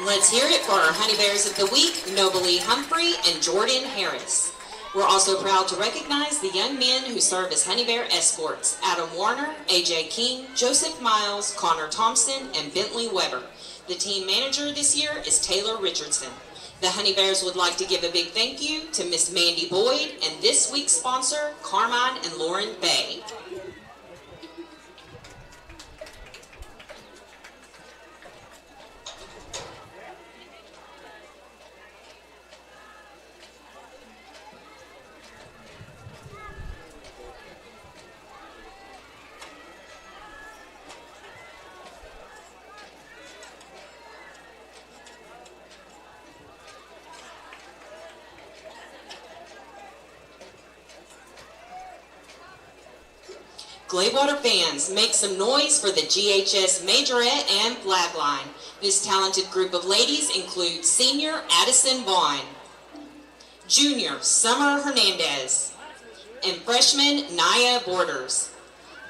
Let's hear it for our Honey Bears of the Week, Nobley Humphrey and Jordan Harris. We're also proud to recognize the young men who serve as Honey Bear escorts: Adam Warner, AJ King, Joseph Miles, Connor Thompson, and Bentley Weber. The team manager this year is Taylor Richardson. The Honey Bears would like to give a big thank you to Miss Mandy Boyd and this week's sponsor, Carmine and Lauren Bay. Gladewater fans, make some noise for the GHS Majorette and Flag Line. This talented group of ladies includes senior Addison Vaughn, junior Summer Hernandez, and freshman Naya Borders.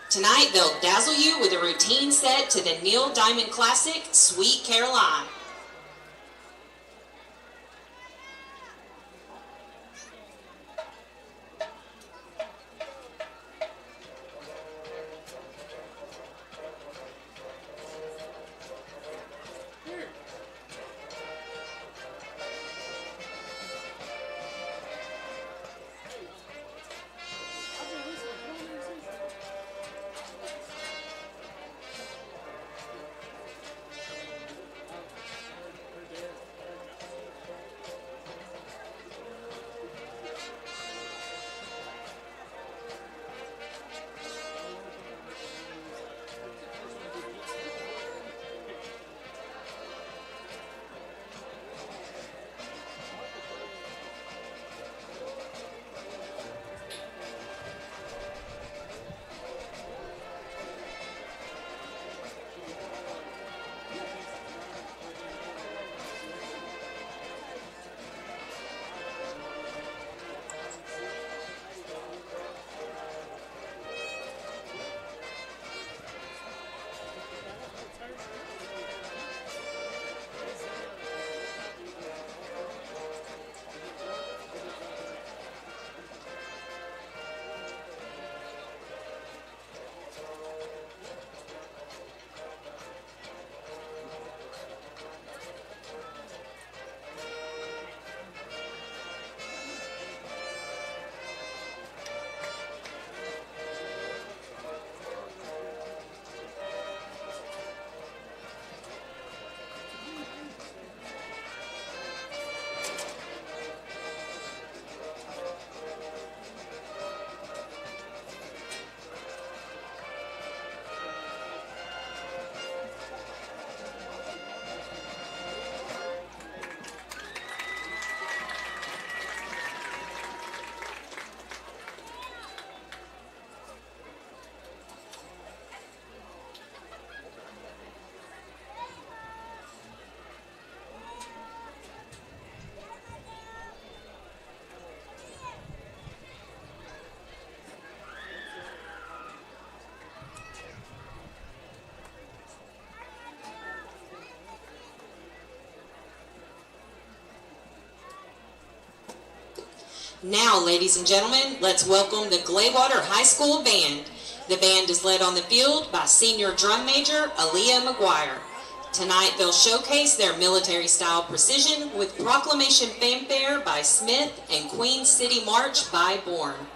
Tonight, they'll dazzle you with a routine set to the Neil Diamond classic, Sweet Caroline. Now, ladies and gentlemen, let's welcome the Gladewater High School Band. The band is led on the field by senior drum major Aaliyah McGuire. Tonight, they'll showcase their military-style precision with proclamation fanfare by Smith and Queen City March by Bourne.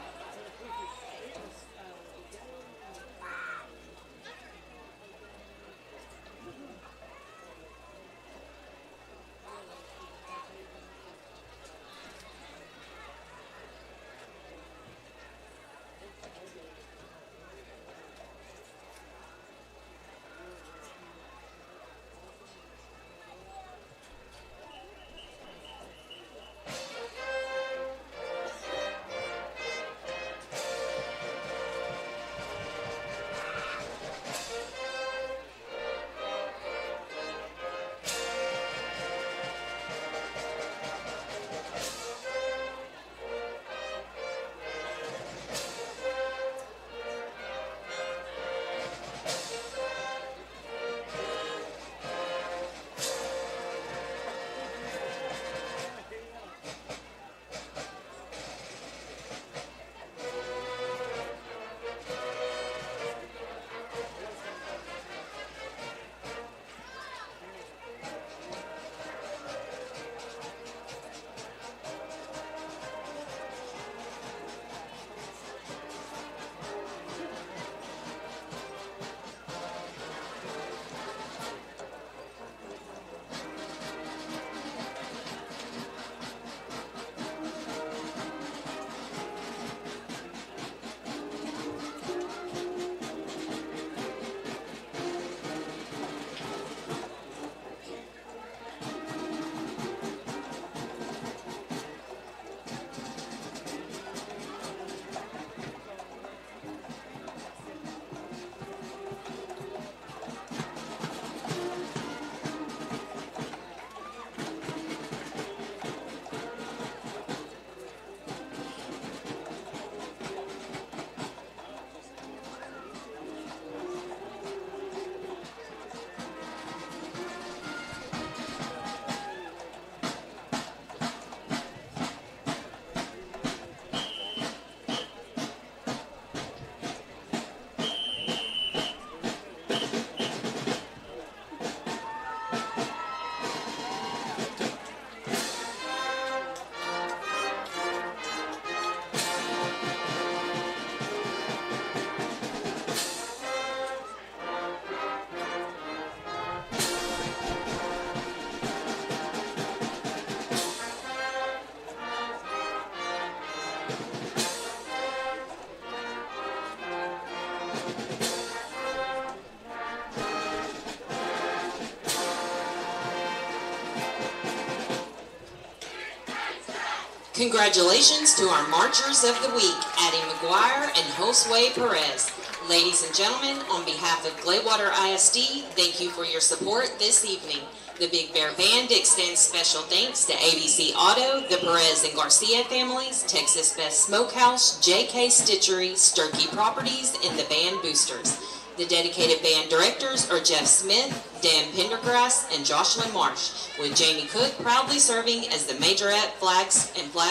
Congratulations to our Marchers of the Week, Addie McGuire and Josue Perez. Ladies and gentlemen, on behalf of Gladewater ISD, thank you for your support this evening. The Big Bear Band extends special thanks to ABC Auto, the Perez and Garcia families, Texas Best Smokehouse, JK Stitchery, Sturkey Properties, and the Band Boosters. The dedicated band directors are Jeff Smith, Dan Pendergrass, and Jocelyn Marsh, with Jamie Cook proudly serving as the majorette flag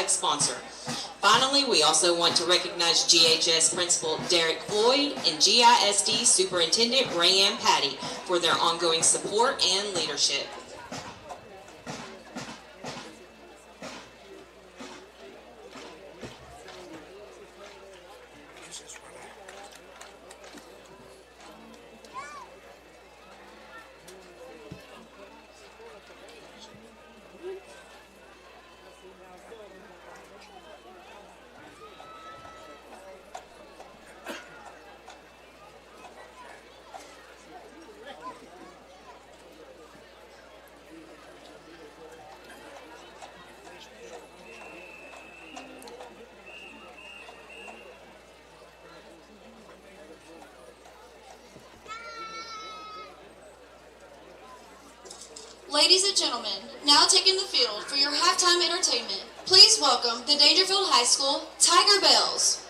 sponsor. Finally, we also want to recognize GHS Principal Derek Floyd and GISD Superintendent Rayanne Patty for their ongoing support and leadership. Ladies and gentlemen, now taking the field for your halftime entertainment, please welcome the Daingerfield High School Tiger Bells.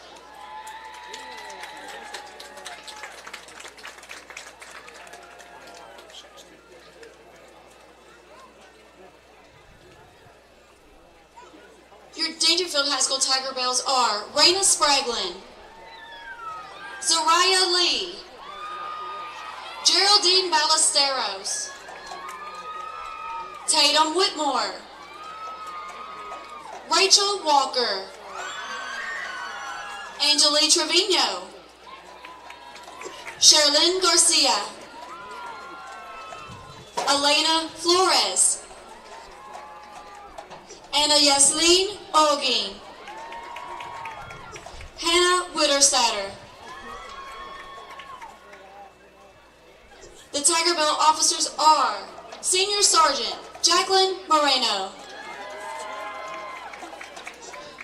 Your Daingerfield High School Tiger Bells are Raina Spraglin, Zariah Lee, Geraldine Ballesteros, Tatum Whitmore, Rachel Walker, Angelique Trevino, Sherilyn Garcia, Elena Flores, Anna Yasleen Oging, Hannah Witterstatter. The Tiger Bell officers are Senior Sergeant Jacqueline Moreno,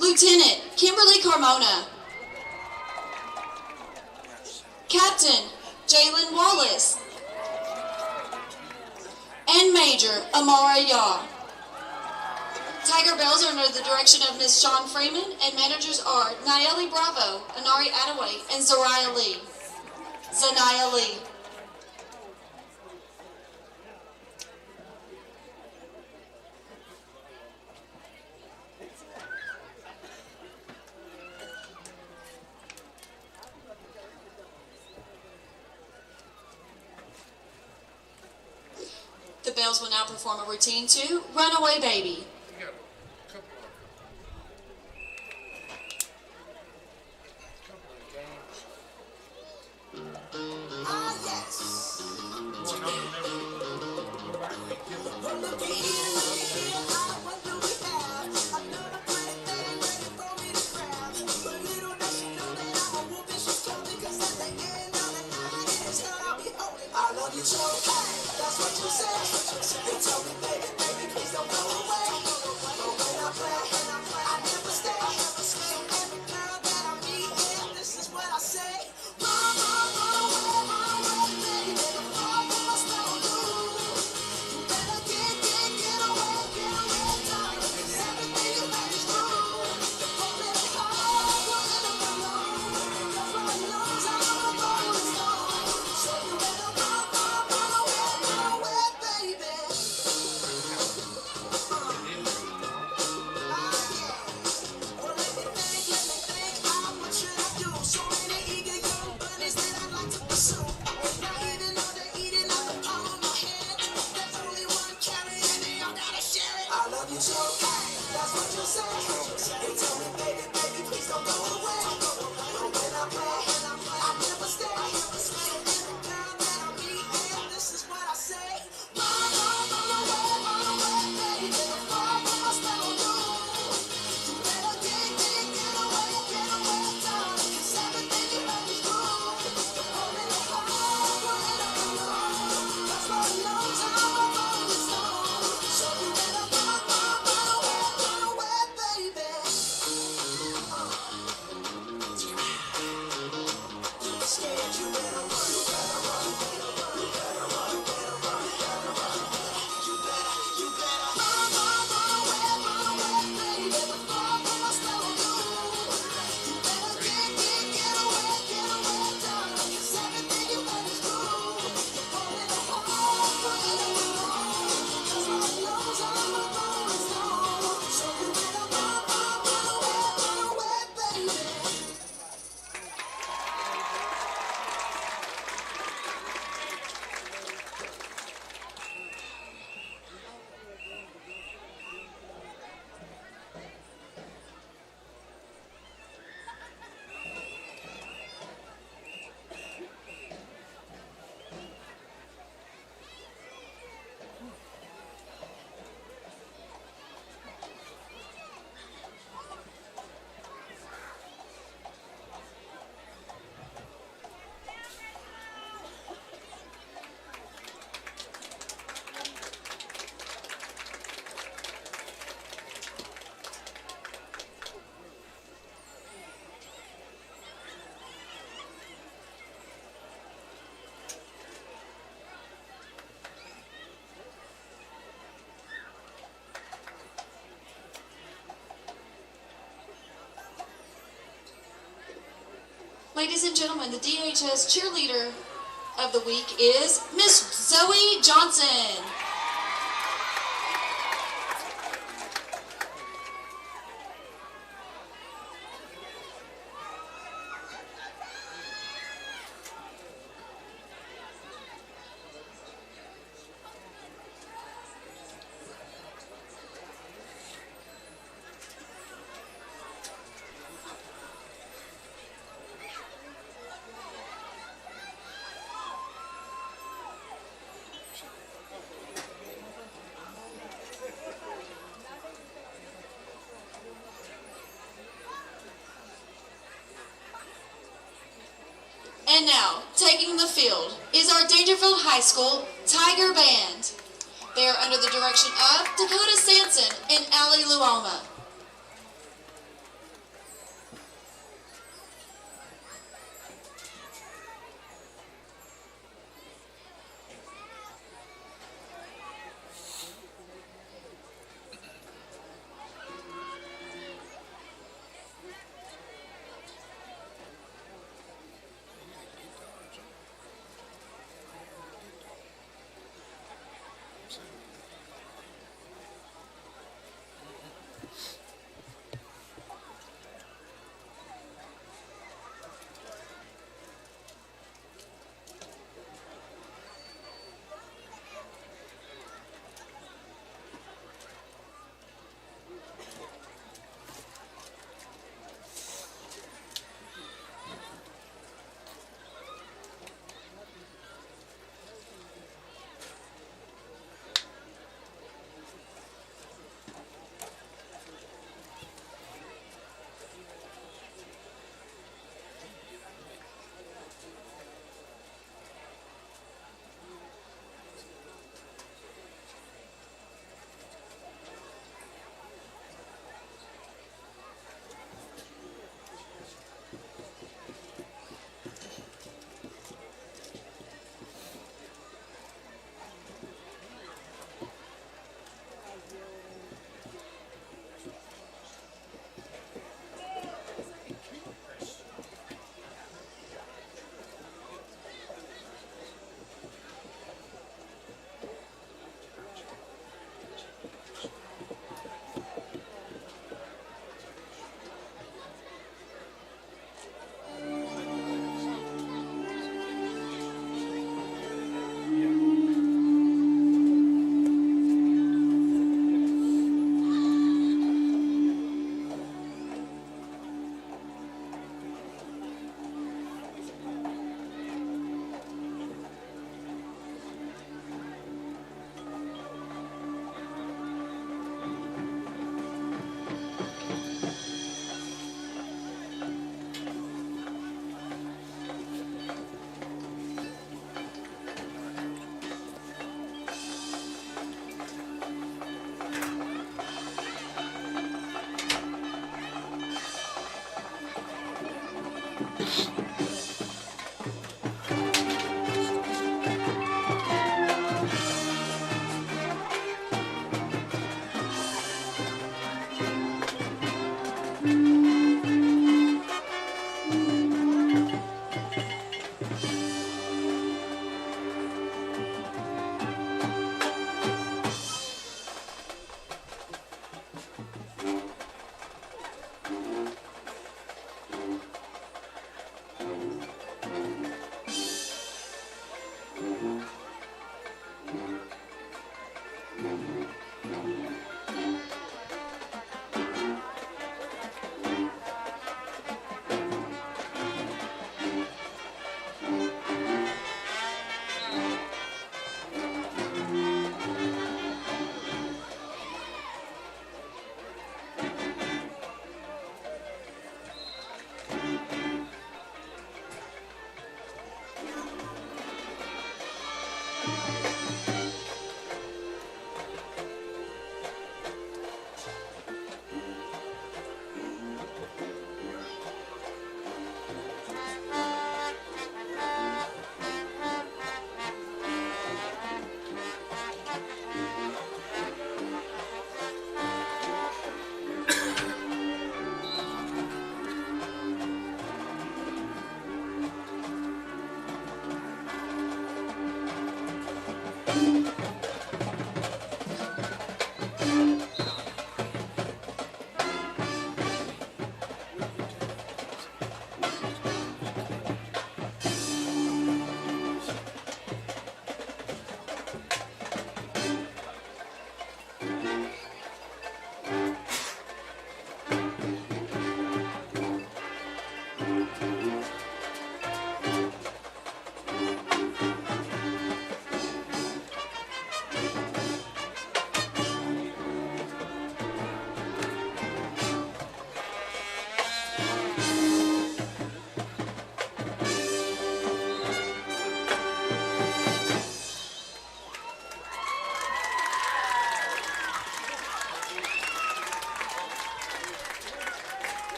Lieutenant Kimberly Carmona, Captain Jalen Wallace, and Major Amara Yaw. Tiger Bells are under the direction of Ms. Sean Freeman, and managers are Nayeli Bravo, Anari Attaway, and Zariah Lee. Zanaya Lee. The Bells will now perform a routine to Runaway Baby. I love you so bad, that's what you said. You told me, baby, please don't go away. Ladies and gentlemen, the DHS cheerleader of the week is Miss Zoe Johnson. And now, taking the field is our Daingerfield High School Tiger Band. They are under the direction of Dakota Sampson and Allie Luoma.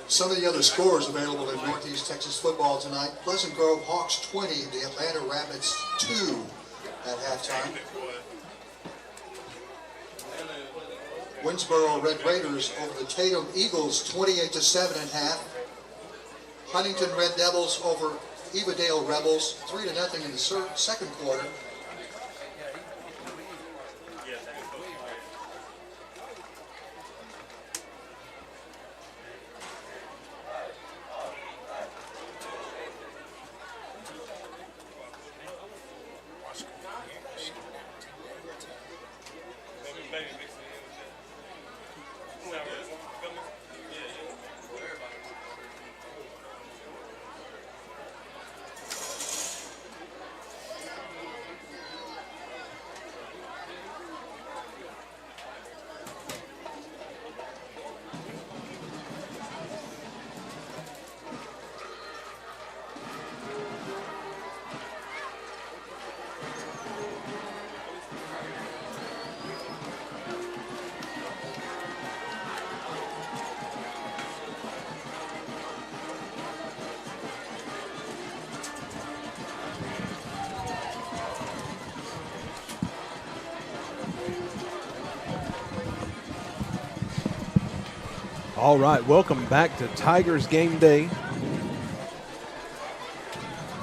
Some of the other scores available in Northeast Texas football tonight. Pleasant Grove Hawks 20, the Atlanta Rabbits 2 at halftime. Winsboro Red Raiders over the Tatum Eagles 28-7 at half. Huntington Red Devils over Evadale Rebels 3-0 in the second quarter. All right, welcome back to Tigers Game Day.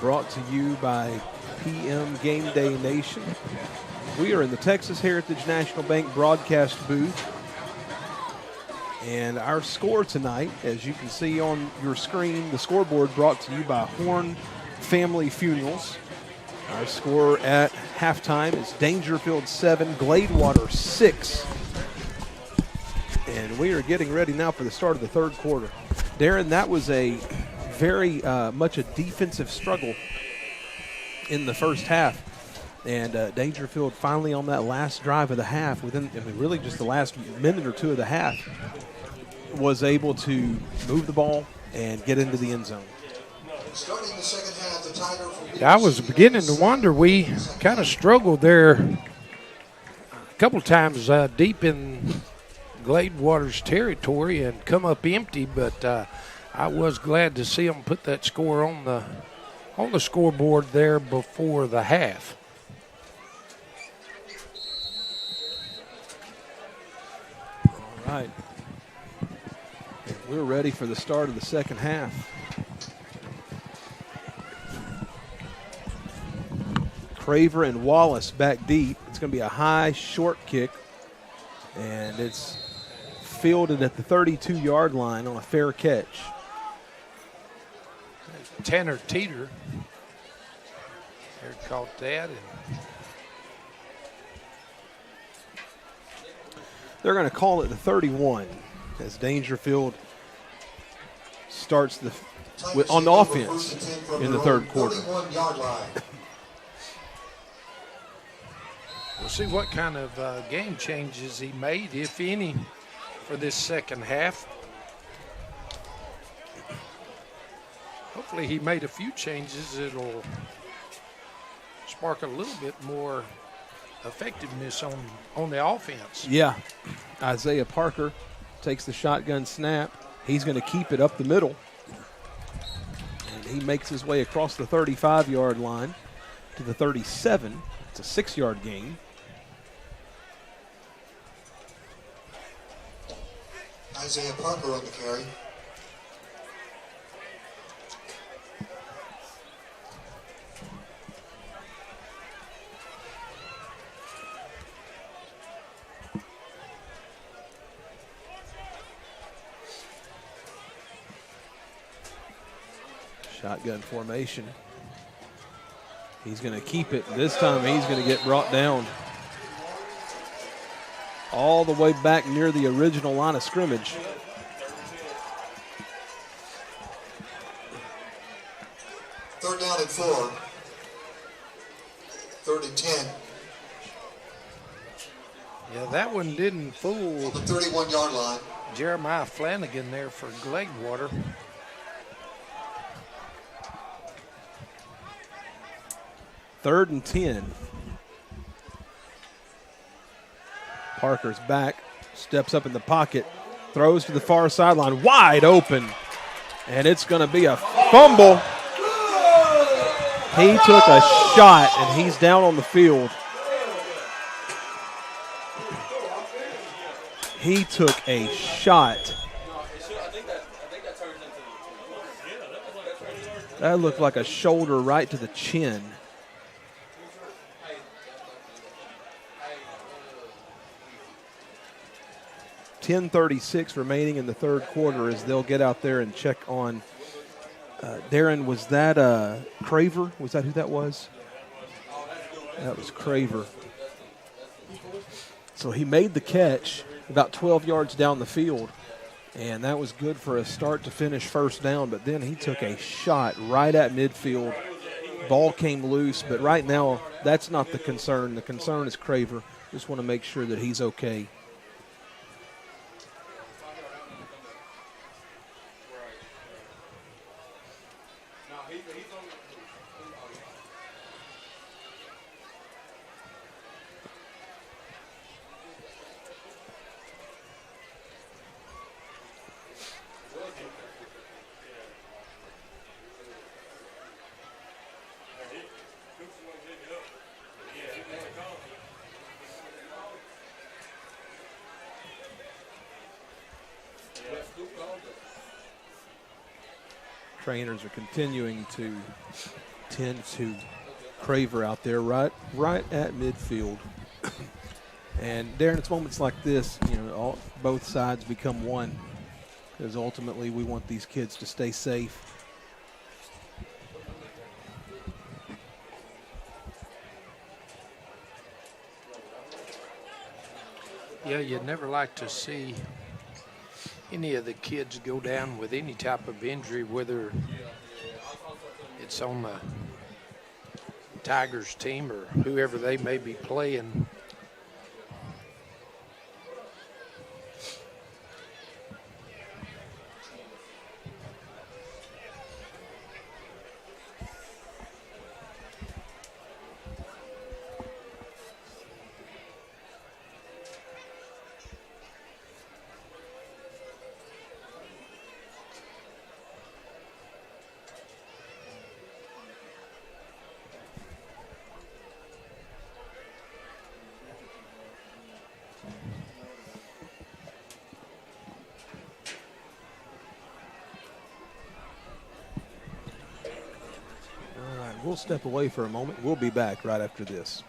Brought to you by PM Game Day Nation. We are in the Texas Heritage National Bank broadcast booth. And our score tonight, as you can see on your screen, the scoreboard brought to you by Horn Family Funerals. Our score at halftime is Daingerfield 7, Gladewater 6. And we are getting ready now for the start of the third quarter. Darren, that was a very much a defensive struggle in the first half. And Daingerfield finally on that last drive of the half, really just the last minute or two of the half, was able to move the ball and get into the end zone. Starting the second half, the Tigers will be I was beginning to wonder. We kind of struggled there a couple times deep in Gladewater's territory and come up empty, but I was glad to see them put that score on the scoreboard there before the half. All right. We're ready for the start of the second half. Craver and Wallace back deep. It's going to be a high, short kick, and it's fielded at the 32-yard line on a fair catch. Tanner Teeter there caught that. They're going to call it the 31 as Daingerfield starts on the offense in the third quarter. 31-yard line. We'll see what kind of game changes he made, if any, for this second half. Hopefully he made a few changes that'll spark a little bit more effectiveness on the offense. Yeah. Isaiah Parker takes the shotgun snap. He's going to keep it up the middle. And he makes his way across the 35-yard line to the 37. It's a 6-yard gain. Isaiah Parker on the carry. Shotgun formation. He's going to keep it. This time he's going to get brought down all the way back near the original line of scrimmage. Third down and 4. Third and 10. Yeah, that one didn't fool On the 31-yard line. Jeremiah Flanagan there for Gladewater. Third and 10. Parker's back, steps up in the pocket, throws to the far sideline, wide open, and it's going to be a fumble. He took a shot, and he's down on the field. He took a shot. That looked like a shoulder right to the chin. .10:36 remaining in the third quarter as they'll get out there and check on Darren. Was that Craver? Was that who that was? That was Craver. So he made the catch about 12 yards down the field, and that was good for a start to finish first down, but then he took a shot right at midfield. Ball came loose, but right now that's not the concern. The concern is Craver. Just want to make sure that he's okay. Trainers are continuing to tend to Craver out there right at midfield. And Darren, it's moments like this, both sides become one, because ultimately we want these kids to stay safe. Yeah, you'd never like to see any of the kids go down with any type of injury, whether it's on the Tigers team or whoever they may be playing. All right, we'll step away for a moment. We'll be back right after this.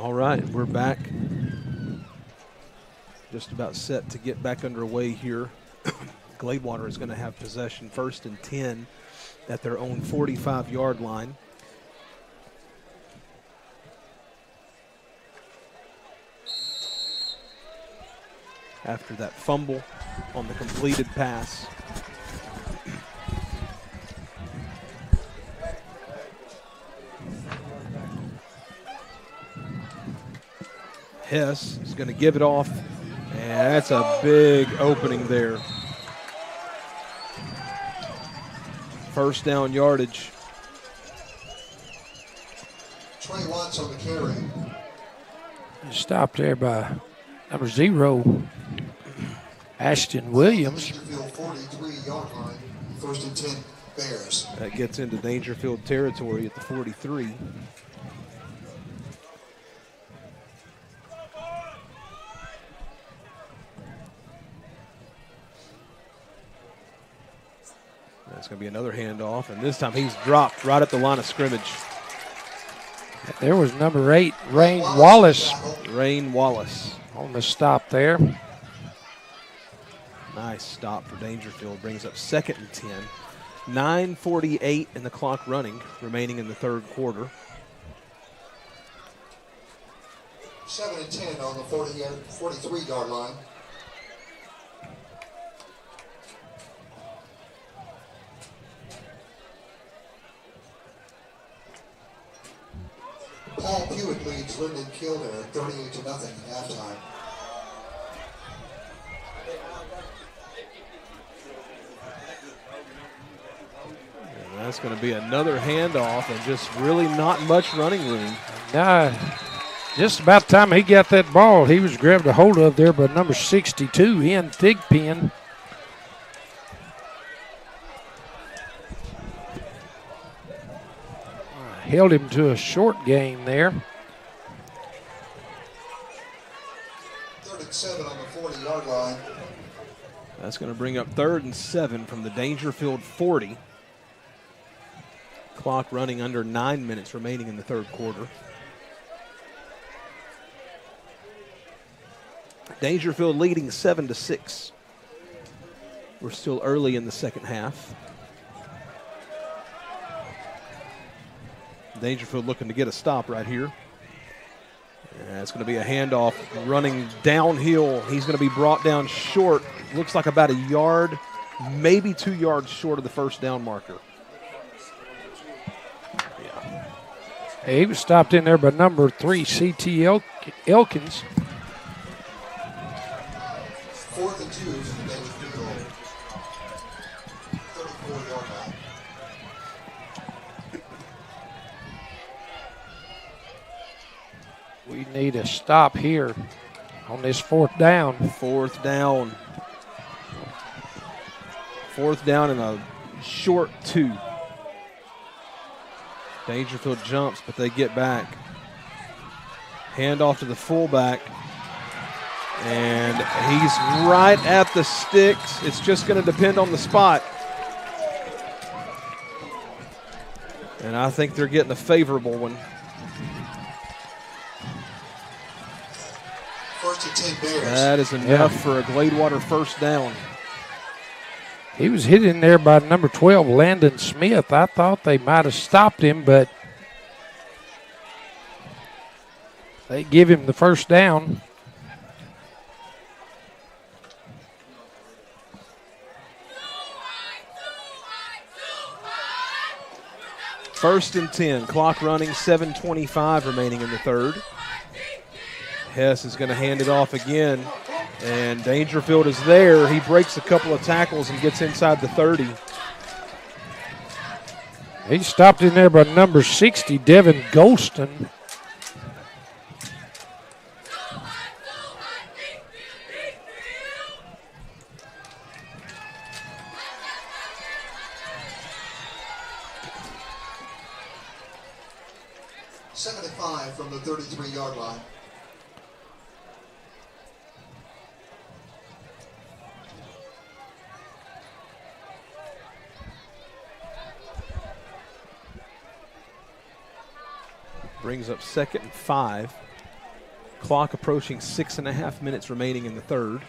All right, we're back. Just about set to get back underway here. Gladewater is going to have possession 1st and 10 at their own 45-yard line. After that fumble on the completed pass. Hess is going to give it off, and that's a big opening there. First down yardage. Trey Watts on the carry. Stopped there by number 0, Ashton Williams. Daingerfield 43-yard line. 1st and 10 Bears. That gets into Daingerfield territory at the 43. That's going to be another handoff, and this time he's dropped right at the line of scrimmage. There was number 8, Rain Wallace. Rain Wallace on the stop there. Nice stop for Daingerfield. Brings up 2nd and 10. 9:48 in the clock running, remaining in the 3rd quarter. 7 and 10 on the 43-yard line. Paul Hewitt leads Linden Kildare 38-0 at halftime. And that's going to be another handoff and just really not much running room. Just about the time he got that ball, he was grabbed a hold of there by number 62, Ian Thigpen. Held him to a short gain there. 3rd and 7 on the 40-yard line. That's going to bring up 3rd and 7 from the Daingerfield 40. Clock running under 9 minutes remaining in the 3rd quarter. Daingerfield leading 7-6. We're still early in the 2nd half. Daingerfield looking to get a stop right here. And it's going to be a handoff running downhill. He's going to be brought down short. Looks like about a yard, maybe 2 yards short of the first down marker. Yeah. Hey, he was stopped in there by number 3, C.T. Elkins. 4th and 2 from the Daingerfield 34-yard line. We need a stop here on this 4th down. 4th down. 4th down and a short 2. Daingerfield jumps, but they get back. Handoff to the fullback. And he's right at the sticks. It's just going to depend on the spot. And I think they're getting a favorable one. 1st and 10 Bears. That is enough for a Gladewater first down. He was hit in there by number 12, Landon Smith. I thought they might have stopped him, but they give him the first down. First and 10, clock running, 7:25 remaining in the 3rd. Hess is going to hand it off again, and Daingerfield is there. He breaks a couple of tackles and gets inside the 30. He stopped in there by number 60, Devin Golston. Second and 5 from the 33-yard line. Brings up 2nd and 5. Clock approaching 6.5 minutes remaining in the third.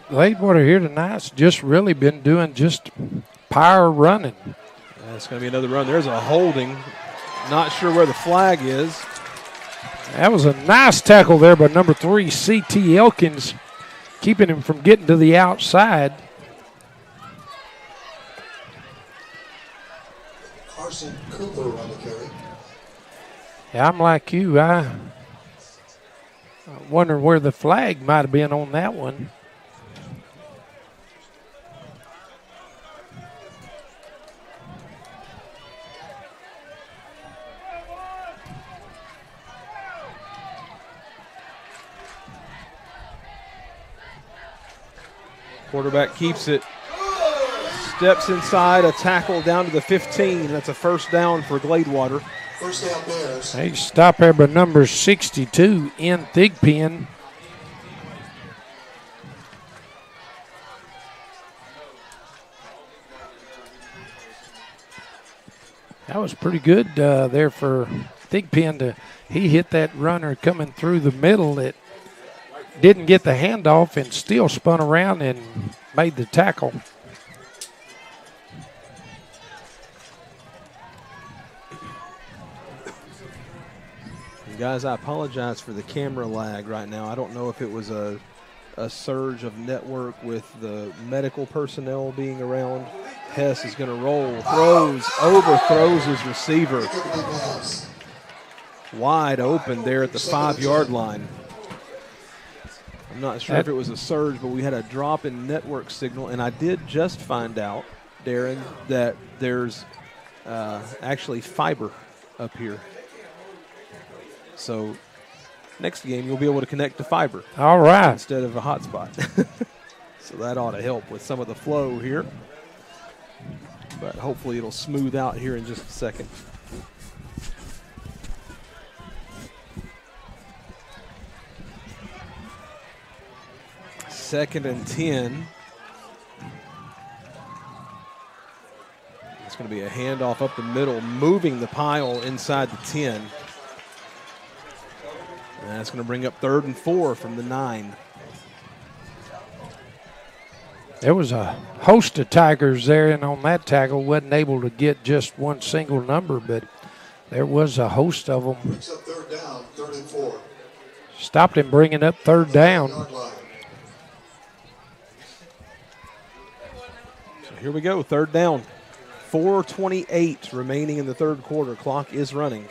Gladewater here tonight's just really been doing just power running. That's going to be another run. There's a holding. Not sure where the flag is. That was a nice tackle there by number 3, C.T. Elkins, keeping him from getting to the outside. Carson Cooper on the carry. Yeah, I'm like you. I wonder where the flag might have been on that one. Quarterback keeps it. Steps inside, a tackle down to the 15. That's a first down for Gladewater. First down Bears. They stop there by number 62 in Thigpen. That was pretty good there for Thigpen. He hit that runner coming through the middle that didn't get the handoff and still spun around and made the tackle. Guys, I apologize for the camera lag right now. I don't know if it was a surge of network with the medical personnel being around. Hess is going to roll, overthrows his receiver. Wide open there at the 5-yard line. I'm not sure if it was a surge, but we had a drop in network signal, and I did just find out, Darren, that there's actually fiber up here. So next game, you'll be able to connect to fiber. All right. Instead of a hotspot. So that ought to help with some of the flow here. But hopefully it'll smooth out here in just a second. Second and 10. It's going to be a handoff up the middle, moving the pile inside the 10. And that's going to bring up 3rd and 4 from the 9. There was a host of Tigers there, and on that tackle wasn't able to get just one single number, but there was a host of them. Brings up 3rd down, 3rd and 4. Stopped him bringing up 3rd down. So here we go, 3rd down. 4:28 remaining in the 3rd quarter. Clock is running.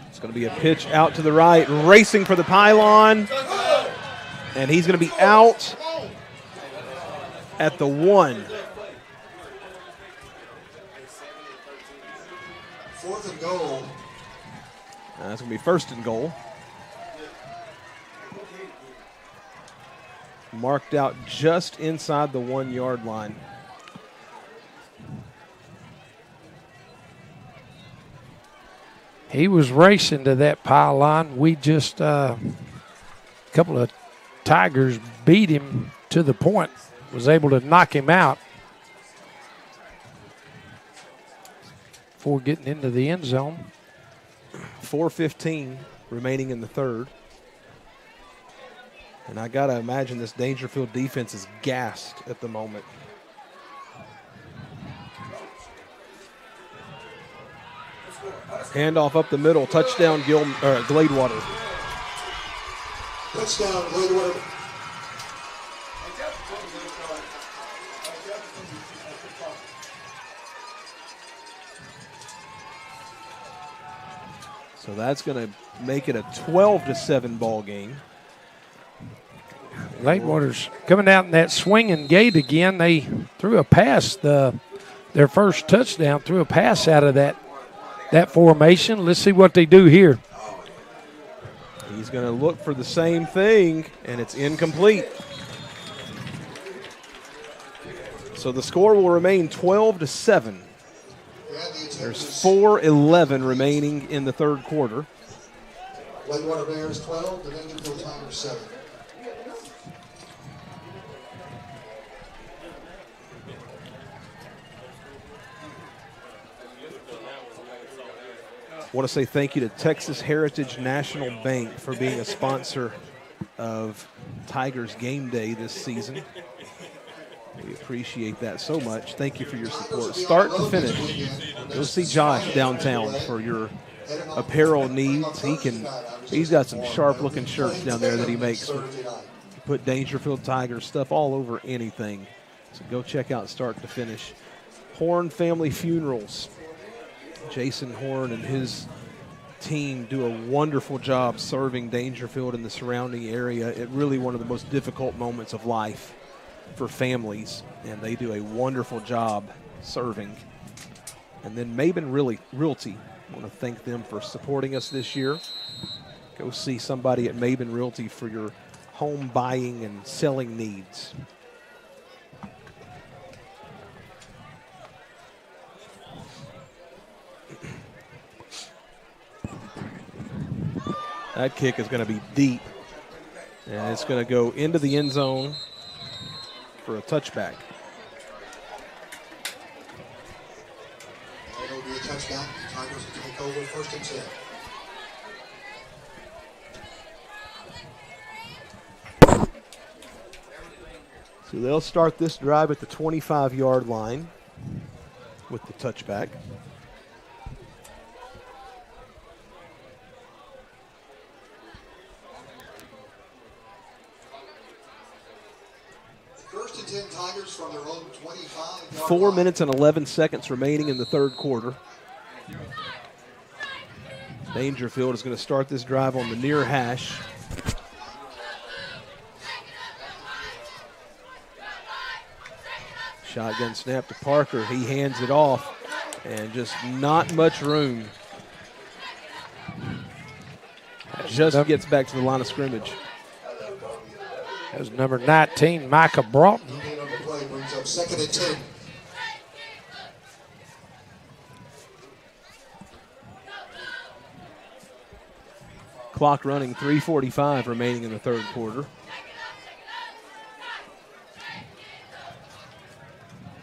It's going to be a pitch out to the right, racing for the pylon. And he's going to be out at the 1. 4th and goal. That's going to be 1st and goal. Marked out just inside the 1-yard line. He was racing to that pylon. We just, a couple of Tigers beat him to the point, was able to knock him out before getting into the end zone. 4:15 remaining in the 3rd. And I got to imagine this Daingerfield defense is gassed at the moment. Handoff up the middle, touchdown Gladewater. Touchdown, Gladewater. So that's going to make it a 12-7 ball game. Gladewater's coming out in that swinging gait again. They threw a pass, their first touchdown, threw a pass out of that formation. Let's see what they do here. He's going to look for the same thing, and it's incomplete. So the score will remain 12-7. There's 4:11 remaining in the 3rd quarter. Gladewater Bears 12, the Daingerfield Tigers 7. want to say thank you to Texas Heritage National Bank for being a sponsor of Tigers game day this season. We appreciate that so much. Thank you for your support. Start to finish. Go see Josh downtown for your apparel needs. He's got some sharp-looking shirts down there that he makes. Put Daingerfield Tigers stuff all over anything. So go check out Start to Finish. Horn Family Funerals. Jason Horn and his team do a wonderful job serving Daingerfield and the surrounding area at really one of the most difficult moments of life for families, and they do a wonderful job serving. And then Maben Realty, I want to thank them for supporting us this year. Go see somebody at Maben Realty for your home buying and selling needs. That kick is going to be deep, and it's going to go into the end zone for a touchback. It'll be a touchback. The Tigers will take over 1st and 10. So they'll start this drive at the 25-yard line with the touchback. First and 10 Tigers from their own 25-yard 4 line. minutes and 11 seconds remaining in the third quarter. Daingerfield is going to start this drive on the near hash. Shotgun snap to Parker. He hands it off, and just not much room. Just gets back to the line of scrimmage. That was number 19, Micah Broughton. Moving on the play brings up 2nd and 10. Clock running, 3:45 remaining in the third quarter.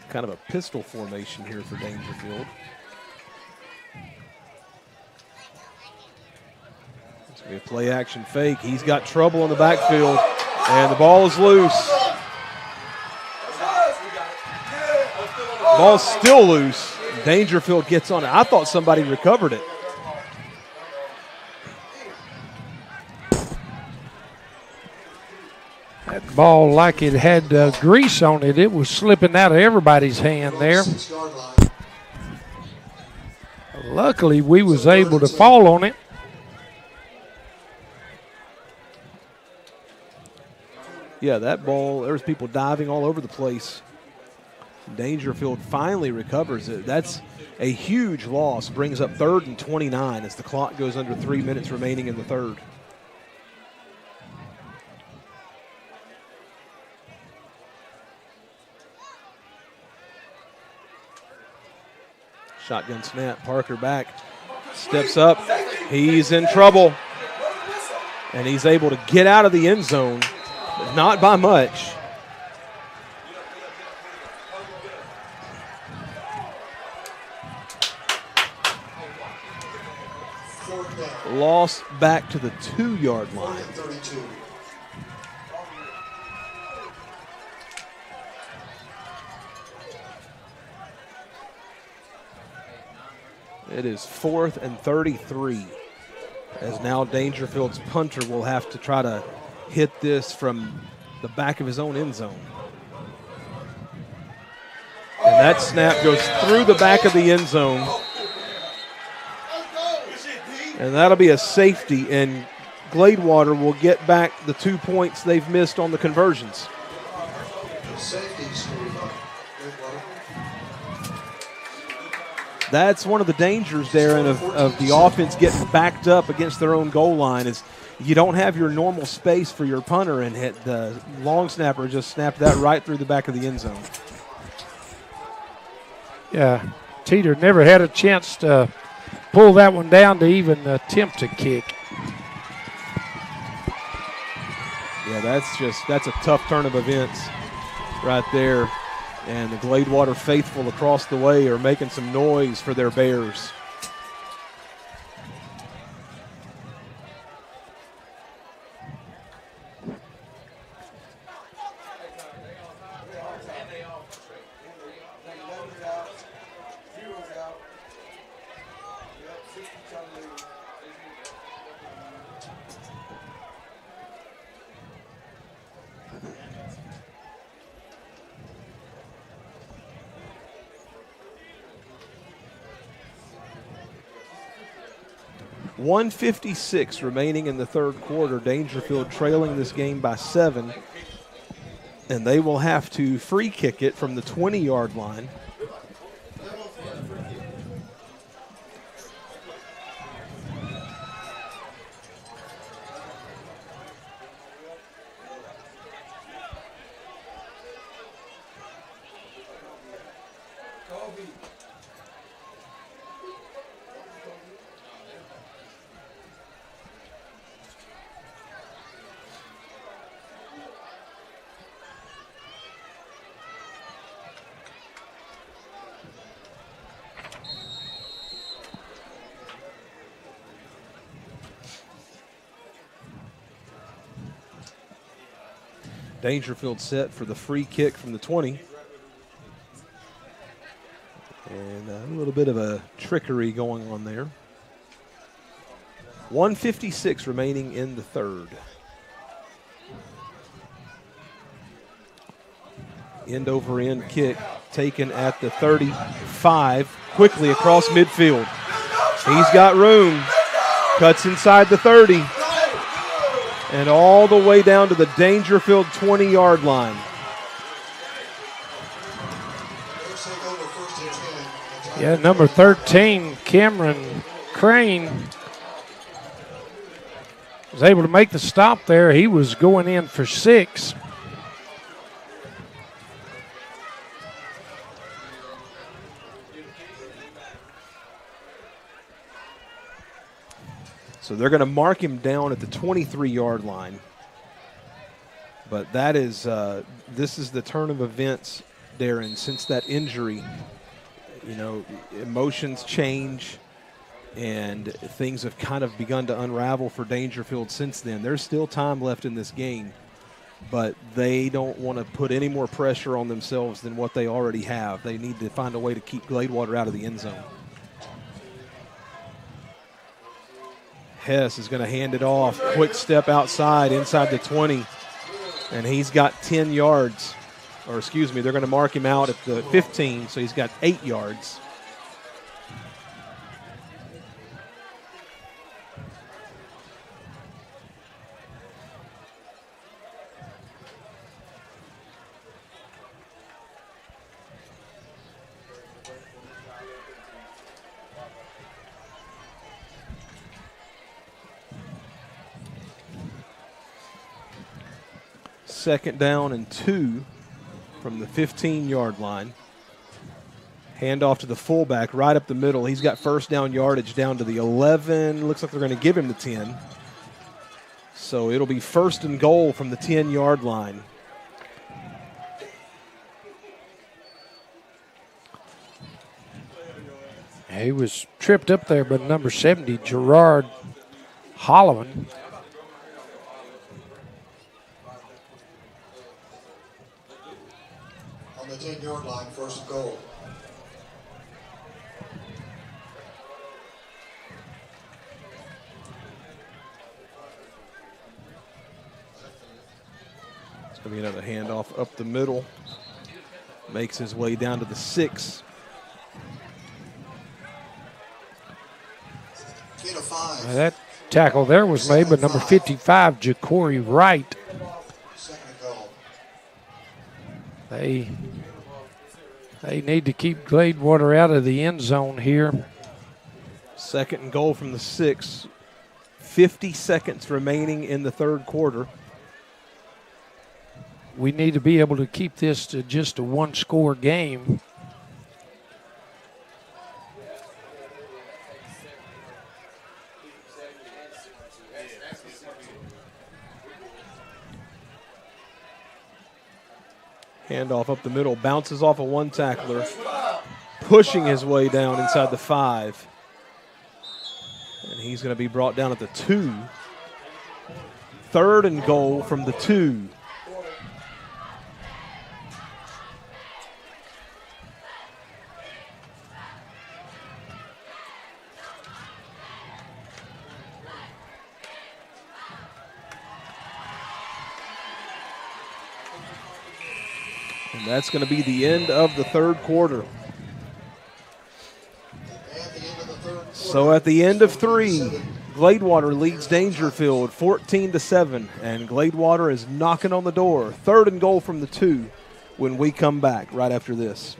Kind of a pistol formation here for Daingerfield. It's going to be a play action fake. He's got trouble in the backfield, and the ball is loose. Ball's still loose. Daingerfield gets on it. I thought somebody recovered it. That ball, like it had grease on it, it was slipping out of everybody's hand there. 6-yard line. Luckily, we was able to fall on it. Yeah, that ball, there's people diving all over the place. Daingerfield finally recovers it. That's a huge loss. Brings up 3rd and 29 as the clock goes under 3 minutes remaining in the third. Shotgun snap, Parker back, steps up, he's in trouble, and he's able to get out of the end zone, but not by much. Lost back to the 2-yard line. 32. It is 4th and 33, as now Daingerfield's punter will have to try to hit this from the back of his own end zone. And that snap goes through the back of the end zone. And that'll be a safety, and Gladewater will get back the 2 points they've missed on the conversions. Safeties for Gladewater. That's one of the dangers, Darren, of the offense getting backed up against their own goal line is you don't have your normal space for your punter, and the long snapper just snapped that right through the back of the end zone. Yeah, Teeter never had a chance to pull that one down to even attempt a kick. Yeah, that's a tough turn of events right there. And the Gladewater faithful across the way are making some noise for their Bears. .156 remaining in the third quarter. Daingerfield trailing this game by 7. And they will have to free kick it from the 20-yard line. Daingerfield set for the free kick from the 20. And a little bit of a trickery going on there. 1:56 remaining in the third. End over end kick taken at the 35, quickly across midfield. He's got room, cuts inside the 30. And all the way down to the Daingerfield 20-yard line. Yeah, number 13, Cameron Crane, was able to make the stop there. He was going in for 6. So they're going to mark him down at the 23-yard line. But that is, this is the turn of events, Darren, since that injury. You know, emotions change, and things have kind of begun to unravel for Daingerfield since then. There's still time left in this game, but they don't want to put any more pressure on themselves than what they already have. They need to find a way to keep Gladewater out of the end zone. Hess is going to hand it off. Quick step outside, inside the 20, and he's got 10 yards. Or excuse me, they're going to mark him out at the 15, so he's got 8 yards. Second down and 2 from the 15-yard line. Handoff to the fullback right up the middle. He's got first down yardage down to the 11. Looks like they're going to give him the 10. So it'll be first and goal from the 10-yard line. He was tripped up there by number 70, Gerard Holloman. On the 10-yard line, first and goal. It's going to be another handoff up the middle. Makes his way down to the 6. That tackle there was made by number 55, Ja'Cory Wright. They need to keep Gladewater out of the end zone here. Second and goal from the 6. 50 seconds remaining in the third quarter. We need to be able to keep this to just a one-score game. Handoff up the middle, bounces off of one tackler, pushing his way down inside the 5. And he's going to be brought down at the 2. Third and goal from the 2. That's going to be the end of the third quarter. So at the end of 3, Gladewater leads Daingerfield 14-7, and Gladewater is knocking on the door. 3rd and goal from the 2 when we come back right after this.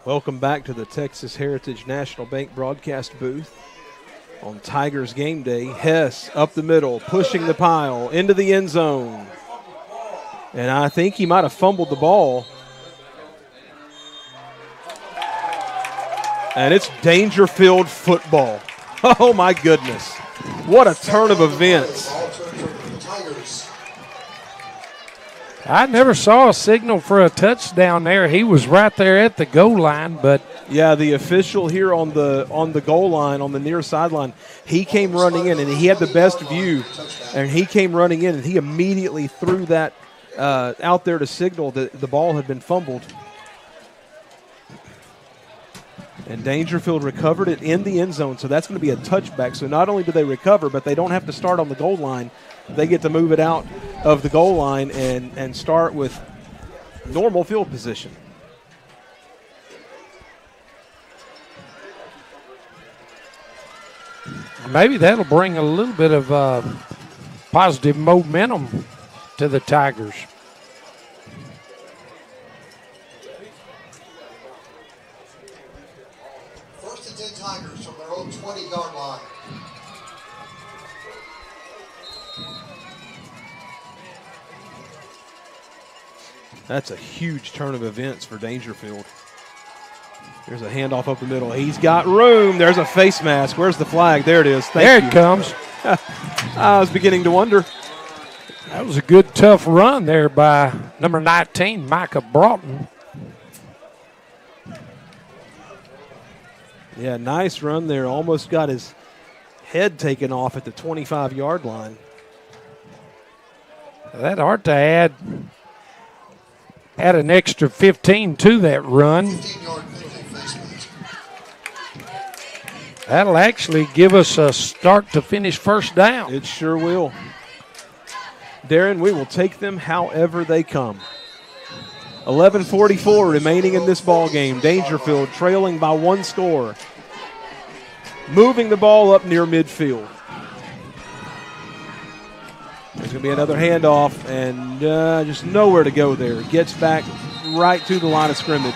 Welcome back to the Texas Heritage National Bank broadcast booth on Tigers game day. Hess up the middle, pushing the pile into the end zone. And I think he might have fumbled the ball. And it's Daingerfield football. Oh, my goodness. What a turn of events. I never saw a signal for a touchdown there. He was right there at the goal line, but yeah, the official here on the goal line, on the near sideline, he came running in, and he had the best view, and he came running in, and he immediately threw that out there to signal that the ball had been fumbled. And Daingerfield recovered it in the end zone, so that's going to be a touchback. So not only do they recover, but they don't have to start on the goal line. They get to move it out of the goal line and start with normal field position. Maybe that'll bring a little bit of positive momentum to the Tigers. First and 10 Tigers from their own 20-yard line. That's a huge turn of events for Daingerfield. There's a handoff up the middle. He's got room. There's a face mask. Where's the flag? There it is. There it comes. I was beginning to wonder. That was a good, tough run there by number 19, Micah Broughton. Yeah, nice run there. Almost got his head taken off at the 25-yard line. That ought to add an extra 15 to that run. 15-yard penalty face mask. That'll actually give us a start to finish first down. It sure will. Darren, we will take them however they come. 11:44 remaining in this ball game. Daingerfield trailing by 1 score. Moving the ball up near midfield. There's going to be another handoff, and just nowhere to go there. Gets back right to the line of scrimmage.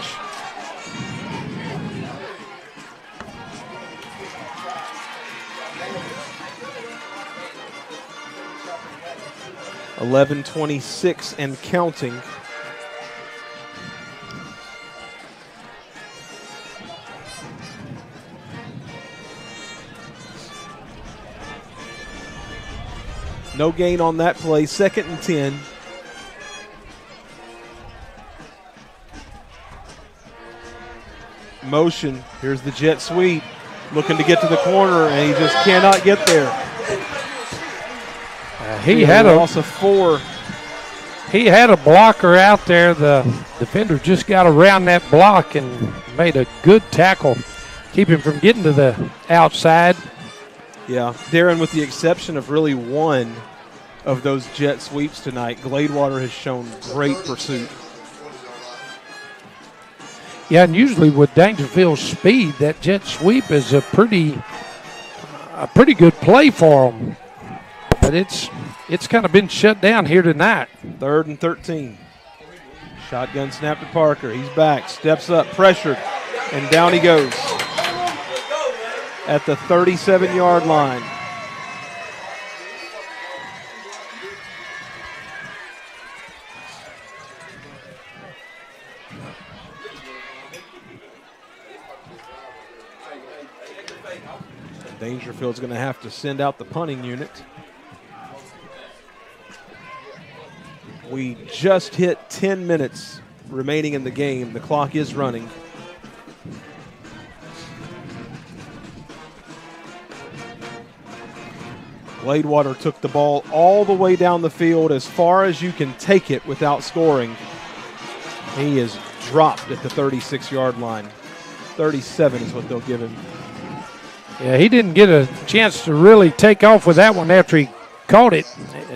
$11:26 and counting. No gain on that play. 2nd and 10. Motion. Here's the jet sweep. Looking to get to the corner, and he just cannot get there. He had a loss of 4. He had a blocker out there. The defender just got around that block and made a good tackle keep him from getting to the outside. Yeah, Darren, with the exception of really one of those jet sweeps tonight, Gladewater has shown great pursuit. Yeah, and usually with Daingerfield's speed, that jet sweep is a pretty good play for them. But it's kind of been shut down here tonight. 3rd and 13. Shotgun snap to Parker. He's back, steps up, pressured, and down he goes at the 37-yard line. Daingerfield's going to have to send out the punting unit. We just hit 10 minutes remaining in the game. The clock is running. Gladewater took the ball all the way down the field as far as you can take it without scoring. He is dropped at the 36-yard line. 37 is what they'll give him. Yeah, he didn't get a chance to really take off with that one after he caught it.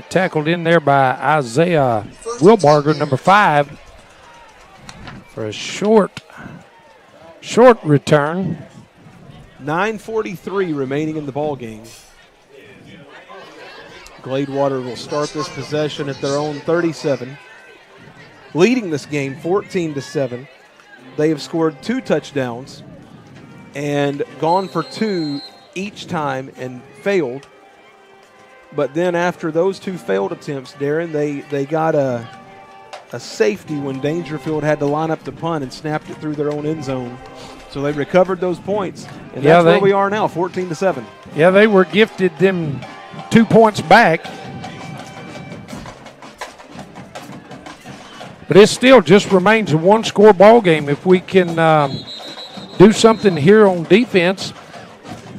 Tackled in there by Isaiah Wilbarger, number 5, for a short return. 9:43 remaining in the ball game. Gladewater will start this possession at their own 37, leading this game 14-7. They have scored 2 touchdowns and gone for 2 each time and failed. But then after those 2 failed attempts, Darren, they got a safety when Daingerfield had to line up the punt and snapped it through their own end zone. So they recovered those points, and that's where we are now, 14-7. Yeah, they were gifted them 2 points back. But it still just remains a 1-score ball game. If we can do something here on defense,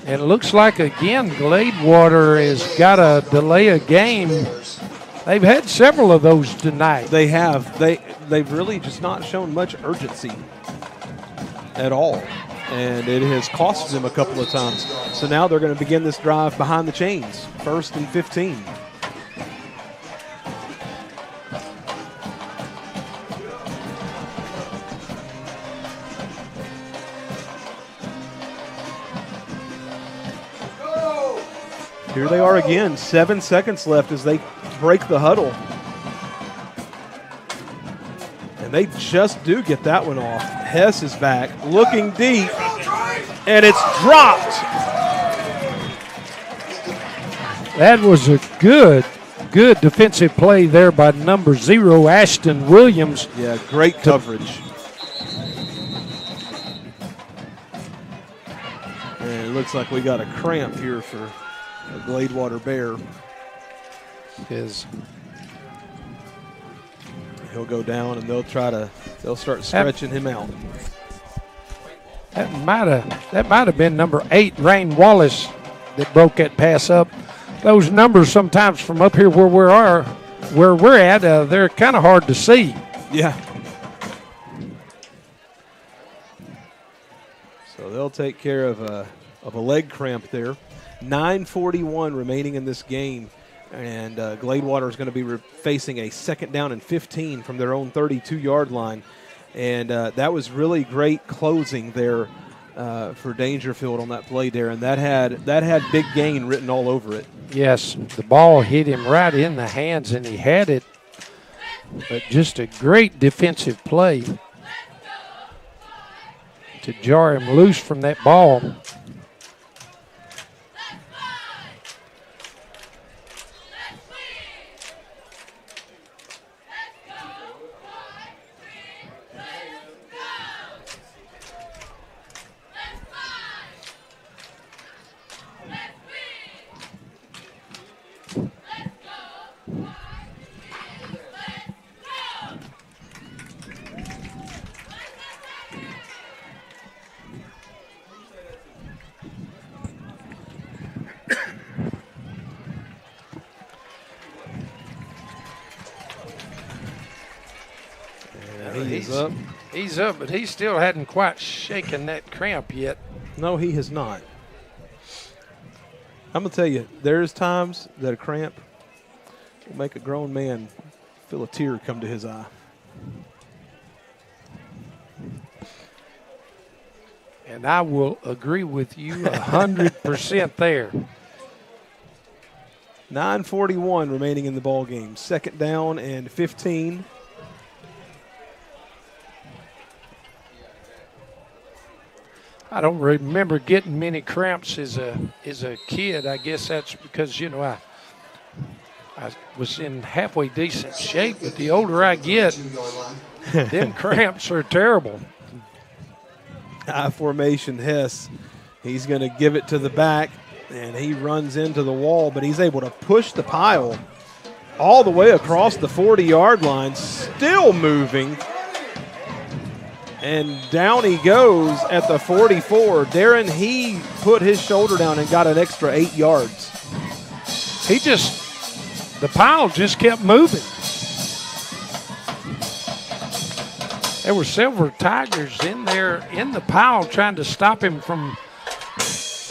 and it looks like, again, Gladewater has got to delay a game. They've had several of those tonight. They have. They've really just not shown much urgency at all, and it has cost them a couple of times. So now they're going to begin this drive behind the chains, 1st and 15. Here they are again, 7 seconds left as they break the huddle. And they just do get that one off. Hess is back, looking deep, and it's dropped. That was a good defensive play there by number 0, Ashton Williams. Yeah, great coverage. And it looks like we got a cramp here for a Gladewater Bear. He'll go down, and they'll start stretching him out. That might have been number 8, Rain Wallace, that broke that pass up. Those numbers sometimes from up here where we're at, they're kind of hard to see. Yeah. So they'll take care of a leg cramp there. 9:41 remaining in this game, and Gladewater is going to be facing a 2nd down and 15 from their own 32-yard line, and that was really great closing there for Daingerfield on that play there, and that had big gain written all over it. Yes, the ball hit him right in the hands, and he had it, but just a great defensive play to jar him loose from that ball. He's up. He's up, but he still hadn't quite shaken that cramp yet. No, he has not. I'm going to tell you, there's times that a cramp will make a grown man feel a tear come to his eye. And I will agree with you 100% there. 9:41 remaining in the ball game. 2nd down and 15. I don't remember getting many cramps as a kid. I guess that's because, I was in halfway decent shape, but the older I get, them cramps are terrible. High formation Hess. He's going to give it to the back, and he runs into the wall, but he's able to push the pile all the way across the 40-yard line, still moving. And down he goes at the 44. Darren, he put his shoulder down and got an extra 8 yards. The pile just kept moving. There were several Tigers in there in the pile trying to stop him from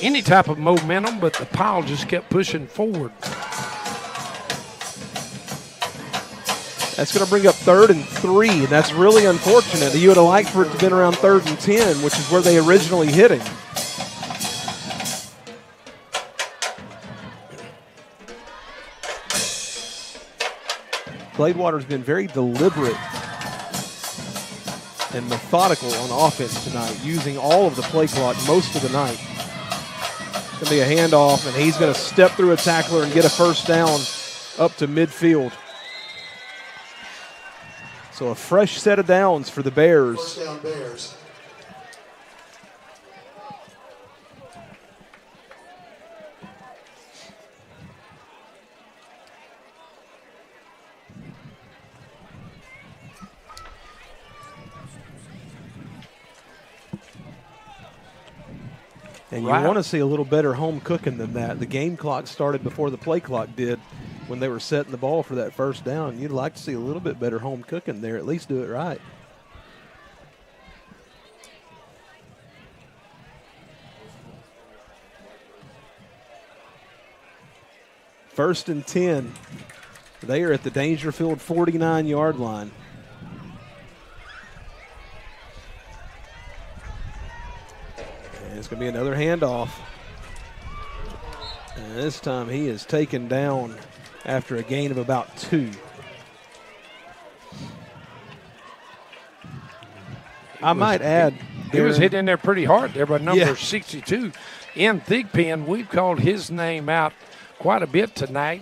any type of momentum, but the pile just kept pushing forward. That's going to bring up 3rd and 3, and that's really unfortunate. You would have liked for it to have been around 3rd and 10, which is where they originally hit him. Gladewater's been very deliberate and methodical on offense tonight, using all of the play clock most of the night. It's going to be a handoff, and he's going to step through a tackler and get a 1st down up to midfield. So a fresh set of downs for the Bears. 1st down Bears. And you want to see a little better home cooking than that. The game clock started before the play clock did when they were setting the ball for that 1st down. You'd like to see a little bit better home cooking there, at least do it right. First and 10. They are at the Daingerfield 49-yard line. And it's going to be another handoff. And this time he is taken down after a gain of about 2. I might add, he was hit in there pretty hard there by number 62. In Thigpen, we've called his name out quite a bit tonight.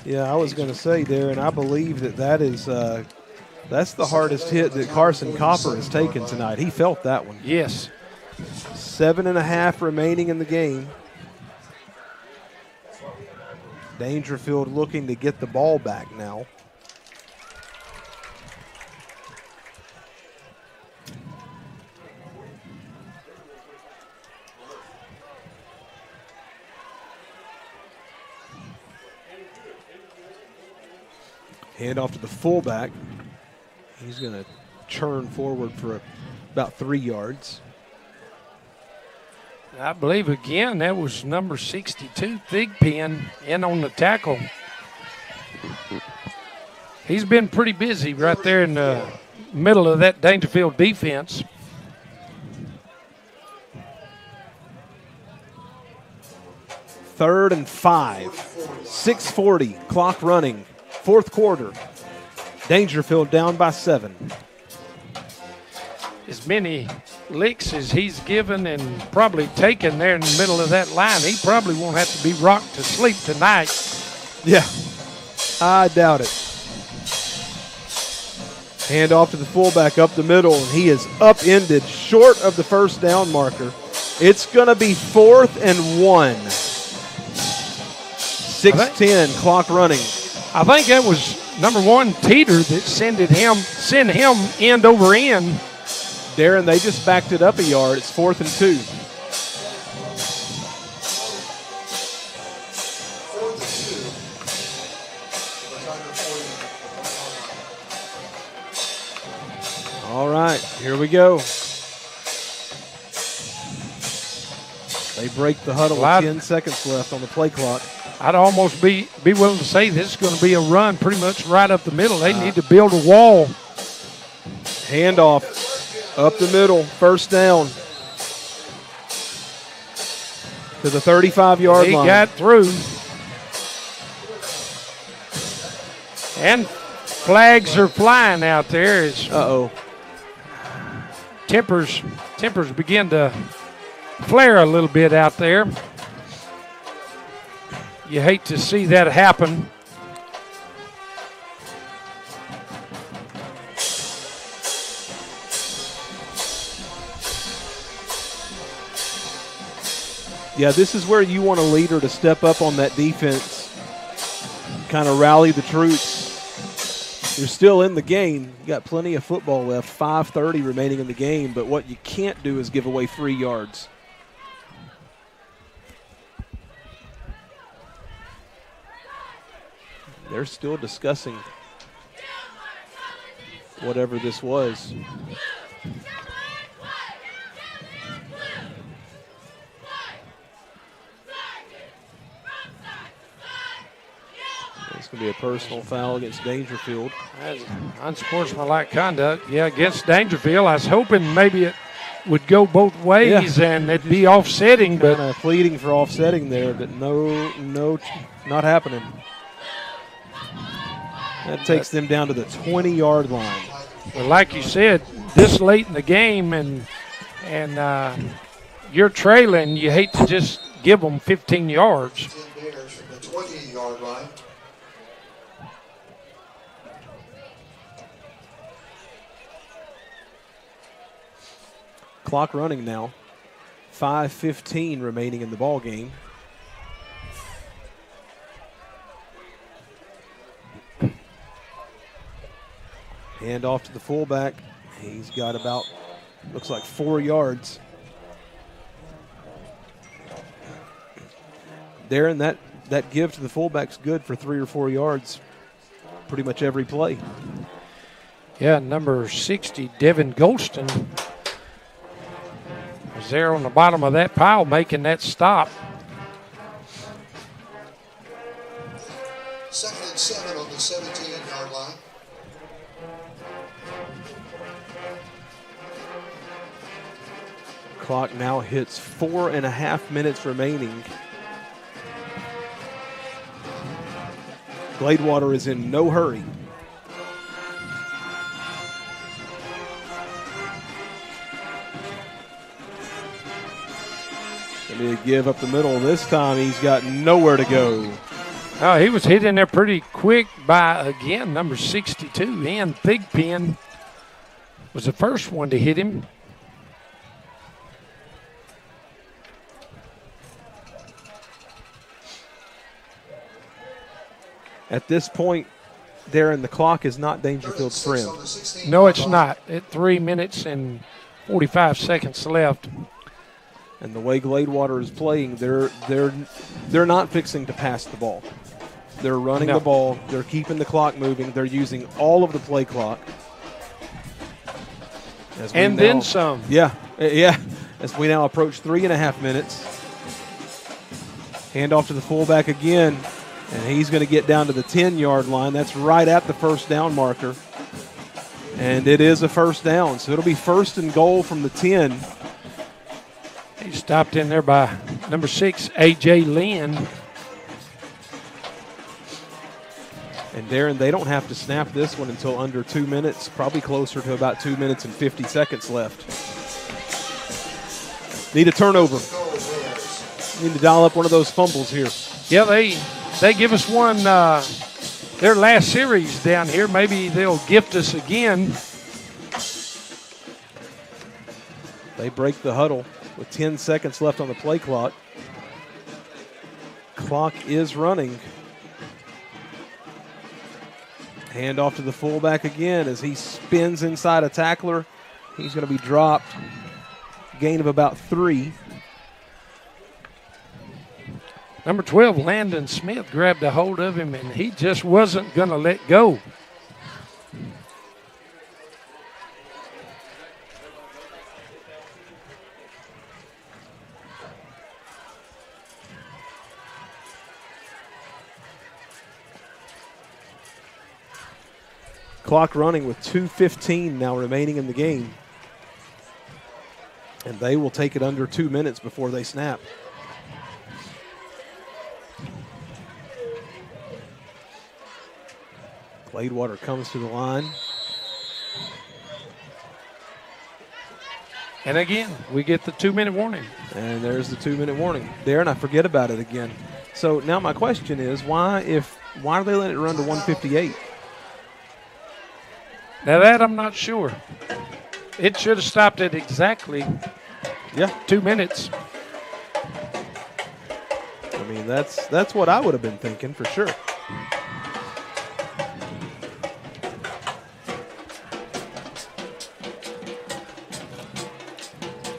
Yeah, I was going to say, Darren, I believe that is that's the hardest hit that Carson Copper has taken tonight. He felt that one. Yes. 7.5 remaining in the game. Daingerfield looking to get the ball back now. Hand off to the fullback. He's going to churn forward for about 3 yards. I believe, again, that was number 62, Thigpen, in on the tackle. He's been pretty busy right there in the middle of that Daingerfield defense. Third and 5. 6:40, clock running. 4th quarter. Daingerfield down by 7. As many licks as he's given and probably taken there in the middle of that line, he probably won't have to be rocked to sleep tonight. Yeah, I doubt it. Hand off to the fullback up the middle, and he is upended short of the 1st down marker. It's going to be 4th and 1. 6:10, clock running. I think that was number 1, Teeter, that sent him end over end. Darren, they just backed it up a yard. It's 4th and 2. 4th and 2. All right, here we go. They break the huddle with 10 seconds left on the play clock. I'd almost be willing to say this is going to be a run pretty much right up the middle. They need to build a wall. Handoff up the middle, first down to the 35-yard line. He got through. And flags are flying out there. Uh-oh. Tempers begin to flare a little bit out there. You hate to see that happen. Yeah, this is where you want a leader to step up on that defense, kind of rally the troops. You're still in the game. You got plenty of football left, 5:30 remaining in the game, but what you can't do is give away free yards. They're still discussing whatever this was. It's going to be a personal foul against Daingerfield. That's unsportsmanlike conduct. Yeah, against Daingerfield. I was hoping maybe it would go both ways and it'd be offsetting, but kind of pleading for offsetting there, but no, not happening. That takes them down to the 20-yard line. Well, like you said, this late in the game and you're trailing, you hate to just give them 15 yards. 10 Bears from the 20-yard line. Clock running now. 5:15 remaining in the ball game. Hand off to the fullback. He's got about, looks like 4 yards. Darren, that give to the fullback's good for 3 or 4 yards pretty much every play. Yeah, number 60, Devin Golston, was there on the bottom of that pile making that stop. 2nd and 7 on the 17-yard line. Clock now hits 4.5 minutes remaining. Gladewater is in no hurry. Going to give up the middle. This time he's got nowhere to go. Oh, he was hit in there pretty quick by, again, number 62. Ian Thigpen was the first one to hit him. At this point, Darren, the clock is not Daingerfield's friend. No, it's not. At 3 minutes and 45 seconds left. And the way Gladewater is playing, they're not fixing to pass the ball. They're running the ball. They're keeping the clock moving. They're using all of the play clock. And then some. Yeah. As we now approach 3.5 minutes. Hand off to the fullback again. And he's going to get down to the 10-yard line. That's right at the first down marker. And it is a first down. So it'll be 1st and goal from the 10. He stopped in there by number 6, A.J. Lynn. And Darren, they don't have to snap this one until under 2 minutes, probably closer to about 2 minutes and 50 seconds left. Need a turnover. Need to dial up one of those fumbles here. Yeah, they give us one their last series down here. Maybe they'll gift us again. They break the huddle with 10 seconds left on the play clock. Clock is running. Hand off to the fullback again as he spins inside a tackler. He's going to be dropped. Gain of about 3. Number 12, Landon Smith, grabbed a hold of him, and he just wasn't going to let go. Clock running with 2:15 now remaining in the game. And they will take it under 2 minutes before they snap. Gladewater comes to the line. And again, we get the 2-minute warning. And there's the 2-minute warning. Darren, I forget about it again. So now my question is, why are they letting it run to 158? Now that I'm not sure. It should have stopped at exactly 2 minutes. I mean, that's what I would have been thinking for sure.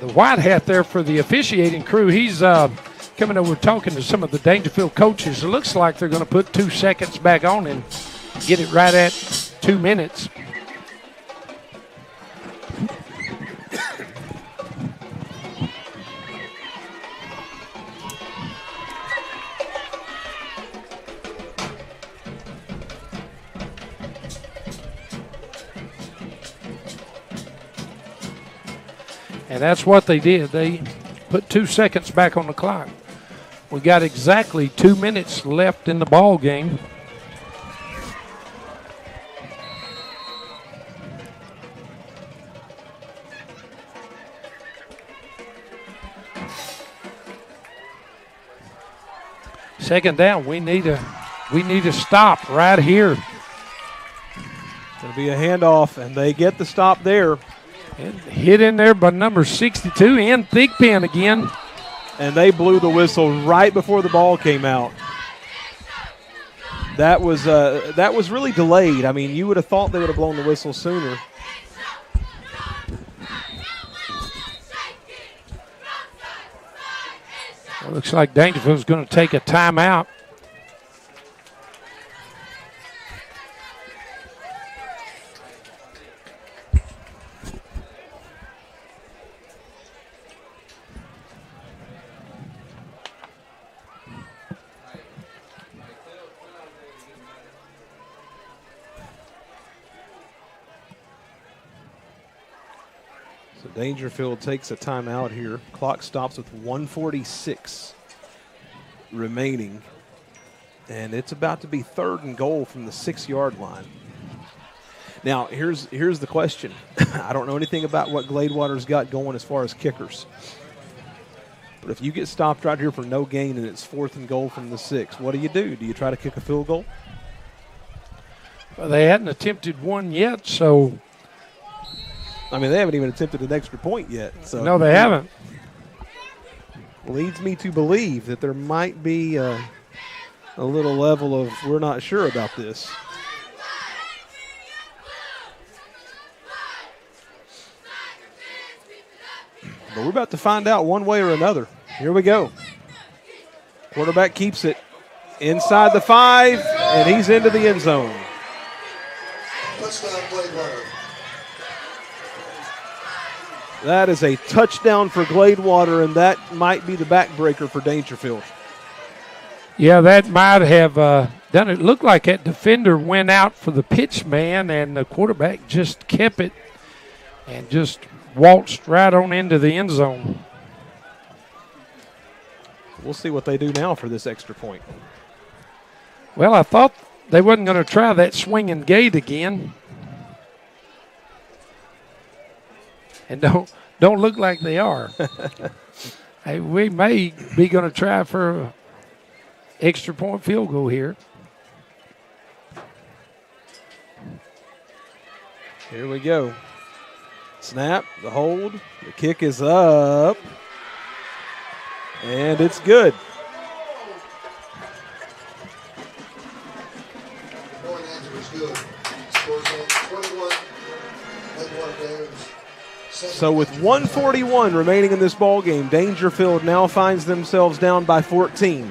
The white hat there for the officiating crew, he's coming over talking to some of the Daingerfield coaches. It looks like they're going to put 2 seconds back on and get it right at 2 minutes. And that's what they did. They put 2 seconds back on the clock. We got exactly 2 minutes left in the ball game. Second down, we need a stop right here. It's going to be a handoff, and they get the stop there. And hit in there by number 62 in Thigpen again. And they blew the whistle right before the ball came out. That was really delayed. I mean, you would have thought they would have blown the whistle sooner. It looks like Daingerfield's going to take a timeout. Daingerfield takes a timeout here. Clock stops with 1:46 remaining. And it's about to be 3rd and goal from the 6-yard line. Now, here's the question. I don't know anything about what Gladewater's got going as far as kickers. But if you get stopped right here for no gain and it's 4th and goal from the 6, what do? Do you try to kick a field goal? Well, they hadn't attempted one yet, so... I mean, they haven't even attempted an extra point yet. So no, they haven't. Leads me to believe that there might be a little level of we're not sure about this. But we're about to find out one way or another. Here we go. Quarterback keeps it inside the 5, and he's into the end zone. Touchdown, Gladewater. That is a touchdown for Gladewater, and that might be the backbreaker for Daingerfield. Yeah, that might have done it. Looked like that defender went out for the pitch man, and the quarterback just kept it and just waltzed right on into the end zone. We'll see what they do now for this extra point. Well, I thought they wasn't going to try that swinging gate again. And don't look like they are. Hey, we may be going to try for an extra point field goal here. Here we go. Snap, the hold, the kick is up, and it's good. Point answer is good. Scores in 21. Gladewater Bears. So with 1:41 remaining in this ball game, Daingerfield now finds themselves down by 14.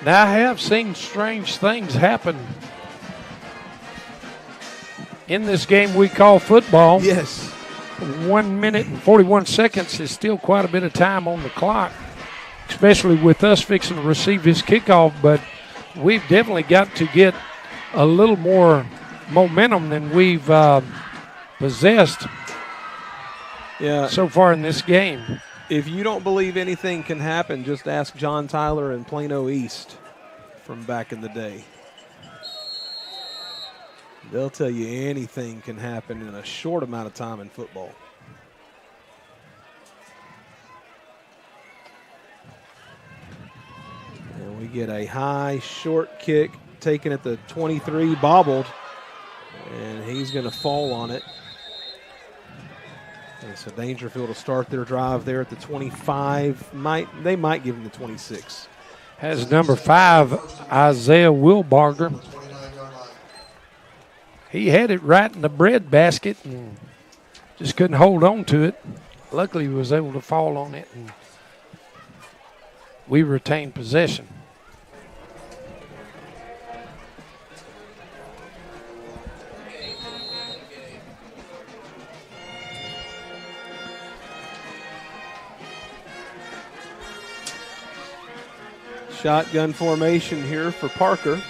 Now, I have seen strange things happen in this game we call football. Yes. 1 minute and 41 seconds is still quite a bit of time on the clock, especially with us fixing to receive this kickoff. But we've definitely got to get a little more momentum than we've possessed so far in this game. If you don't believe anything can happen, just ask John Tyler and Plano East from back in the day. They'll tell you anything can happen in a short amount of time in football. And we get a high, short kick taken at the 23, bobbled, and he's going to fall on it. And so Daingerfield will start their drive there at the 25. They might give him the 26. Has number 5, Isaiah Wilbarger. He had it right in the bread basket and just couldn't hold on to it. Luckily, he was able to fall on it, and we retained possession. Shotgun formation here for Parker.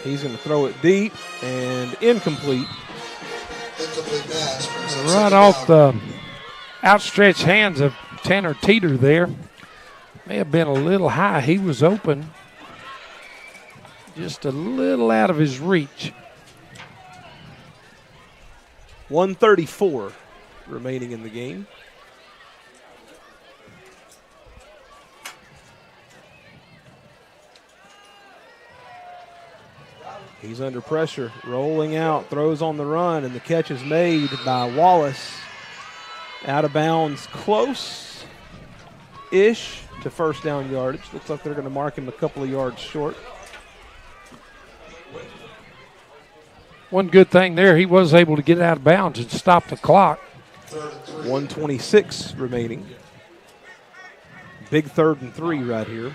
He's going to throw it deep and incomplete. Incomplete pass. Right off the outstretched hands of Tanner Teeter there. May have been a little high. He was open. Just a little out of his reach. 1:34 remaining in the game. He's under pressure, rolling out, throws on the run, and the catch is made by Wallace. Out of bounds, close-ish to first down yardage. Looks like they're going to mark him a couple of yards short. One good thing there, he was able to get out of bounds and stop the clock. 1:26 remaining. Big 3rd and 3 right here.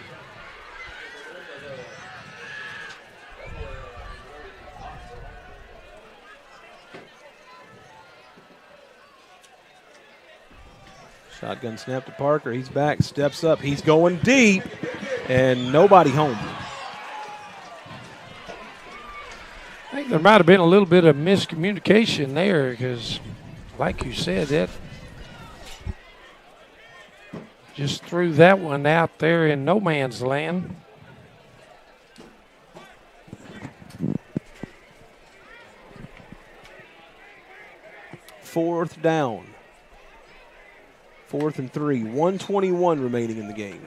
Shotgun snap to Parker. He's back, steps up. He's going deep, and nobody home. I think there might have been a little bit of miscommunication there because, like you said, that just threw that one out there in no man's land. Fourth down. 4th and 3. 1:21 remaining in the game.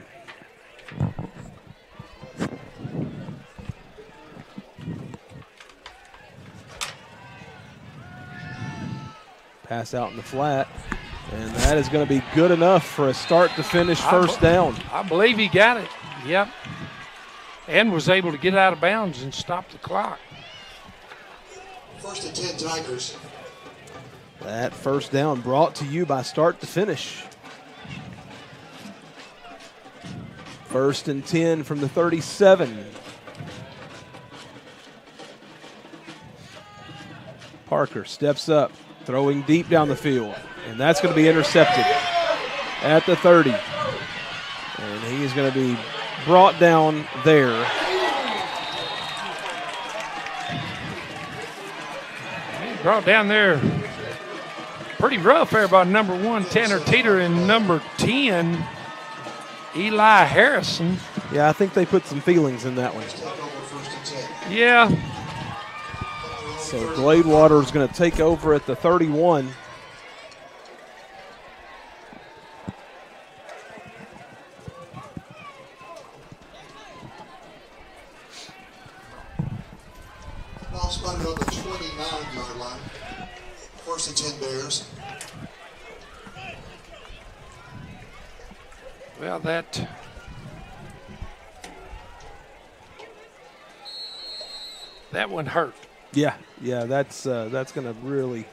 Pass out in the flat, and that is going to be good enough for a start-to-finish first down. I believe he got it. Yep. And was able to get out of bounds and stop the clock. 1st and 10 Tigers. That first down brought to you by Start to Finish. 1st and 10 from the 37. Parker steps up, throwing deep down the field, and that's going to be intercepted at the 30. And he is going to be brought down there. He brought down there pretty rough there by number 1, Tanner Teeter, and number 10, Eli Harrison. Yeah, I think they put some feelings in that one. Yeah. So Gladewater is going to take over at the 31. Ball spotted on the 29-yard line. 1st and 10 Bears. Well, that one hurt. Yeah, that's going to really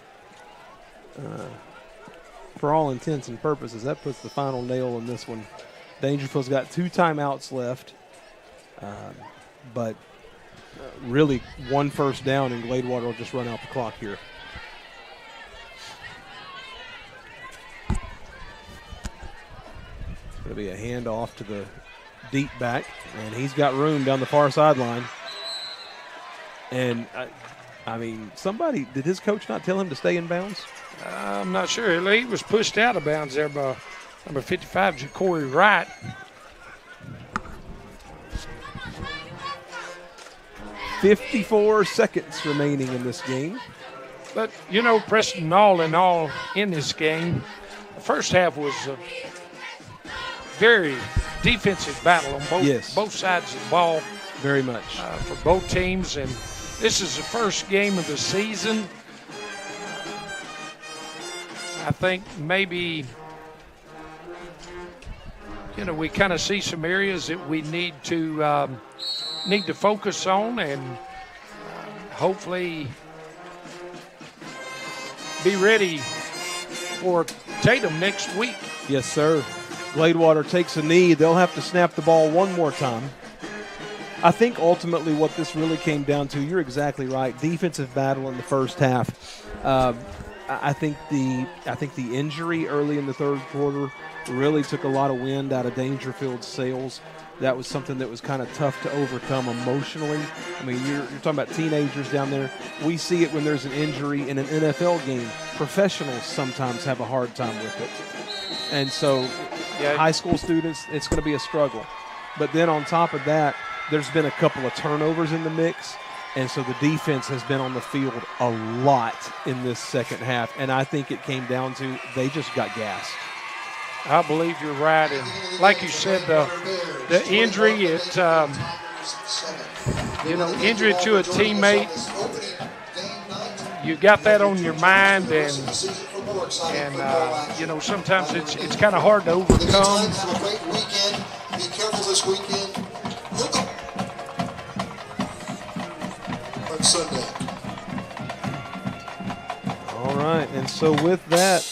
for all intents and purposes, that puts the final nail in this one. Daingerfield's got 2 timeouts left, but really 1 first down, and Gladewater will just run out the clock here. It's going to be a handoff to the deep back, and he's got room down the far sideline. And, I mean, did his coach not tell him to stay in bounds? I'm not sure. He was pushed out of bounds there by number 55, Ja'Cory Wright. "54 seconds remaining in this game." But, Preston, all in all, in this game, the first half was a very defensive battle on both sides of the ball. Very much. For both teams. And this is the first game of the season. I think maybe, we kind of see some areas that we need to focus on and hopefully be ready for Tatum next week. Yes, sir. Gladewater takes a knee. They'll have to snap the ball one more time. I think ultimately what this really came down to, you're exactly right, defensive battle in the first half. I think the injury early in the third quarter really took a lot of wind out of Daingerfield's sails. That was something that was kind of tough to overcome emotionally. I mean, you're talking about teenagers down there. We see it when there's an injury in an NFL game. Professionals sometimes have a hard time with it. And so high school students, it's going to be a struggle. But then on top of that, there's been a couple of turnovers in the mix. And so the defense has been on the field a lot in this second half. And I think it came down to they just got gassed. I believe you're right. And like you said, the injury, injury to a teammate, you got that on your mind. And sometimes it's kind of hard to overcome. Be careful this weekend. On Sunday. All right, and so with that,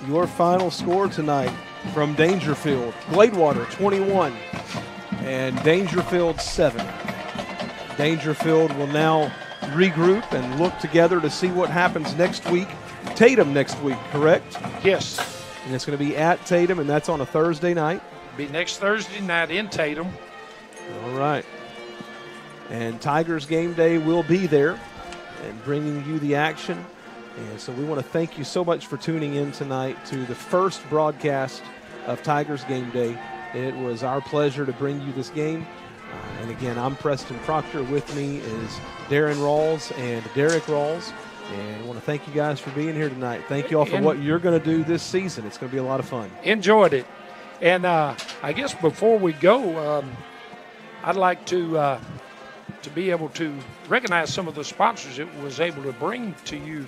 your final score tonight from Daingerfield: Gladewater 21 and Daingerfield 7. Daingerfield will now regroup and look together to see what happens next week. Tatum next week, correct? Yes. And it's going to be at Tatum, and that's on a Thursday night. Be next Thursday night in Tatum. All right. And Tigers game day will be there and bringing you the action. And so we want to thank you so much for tuning in tonight to the first broadcast of Tigers game day. It was our pleasure to bring you this game. And again, I'm Preston Proctor. With me is Darren Rawls and Derek Rawls. And I want to thank you guys for being here tonight. Thank you all for what you're going to do this season. It's going to be a lot of fun. Enjoyed it. And I guess before we go, I'd like to be able to recognize some of the sponsors it was able to bring to you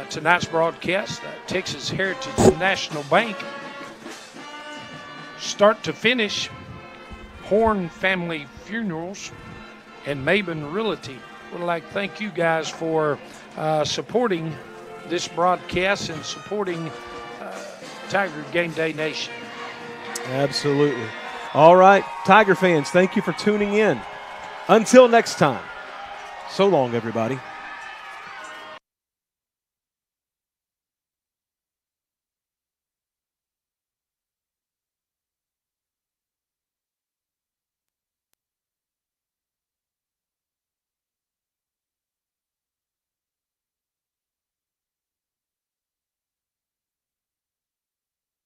tonight's broadcast. Texas Heritage National Bank, start to finish, Horn Family Funerals, and Maben Realty. Would like to thank you guys for supporting this broadcast and supporting Tiger Game Day Nation. Absolutely. All right, Tiger fans, thank you for tuning in. Until next time, so long, everybody.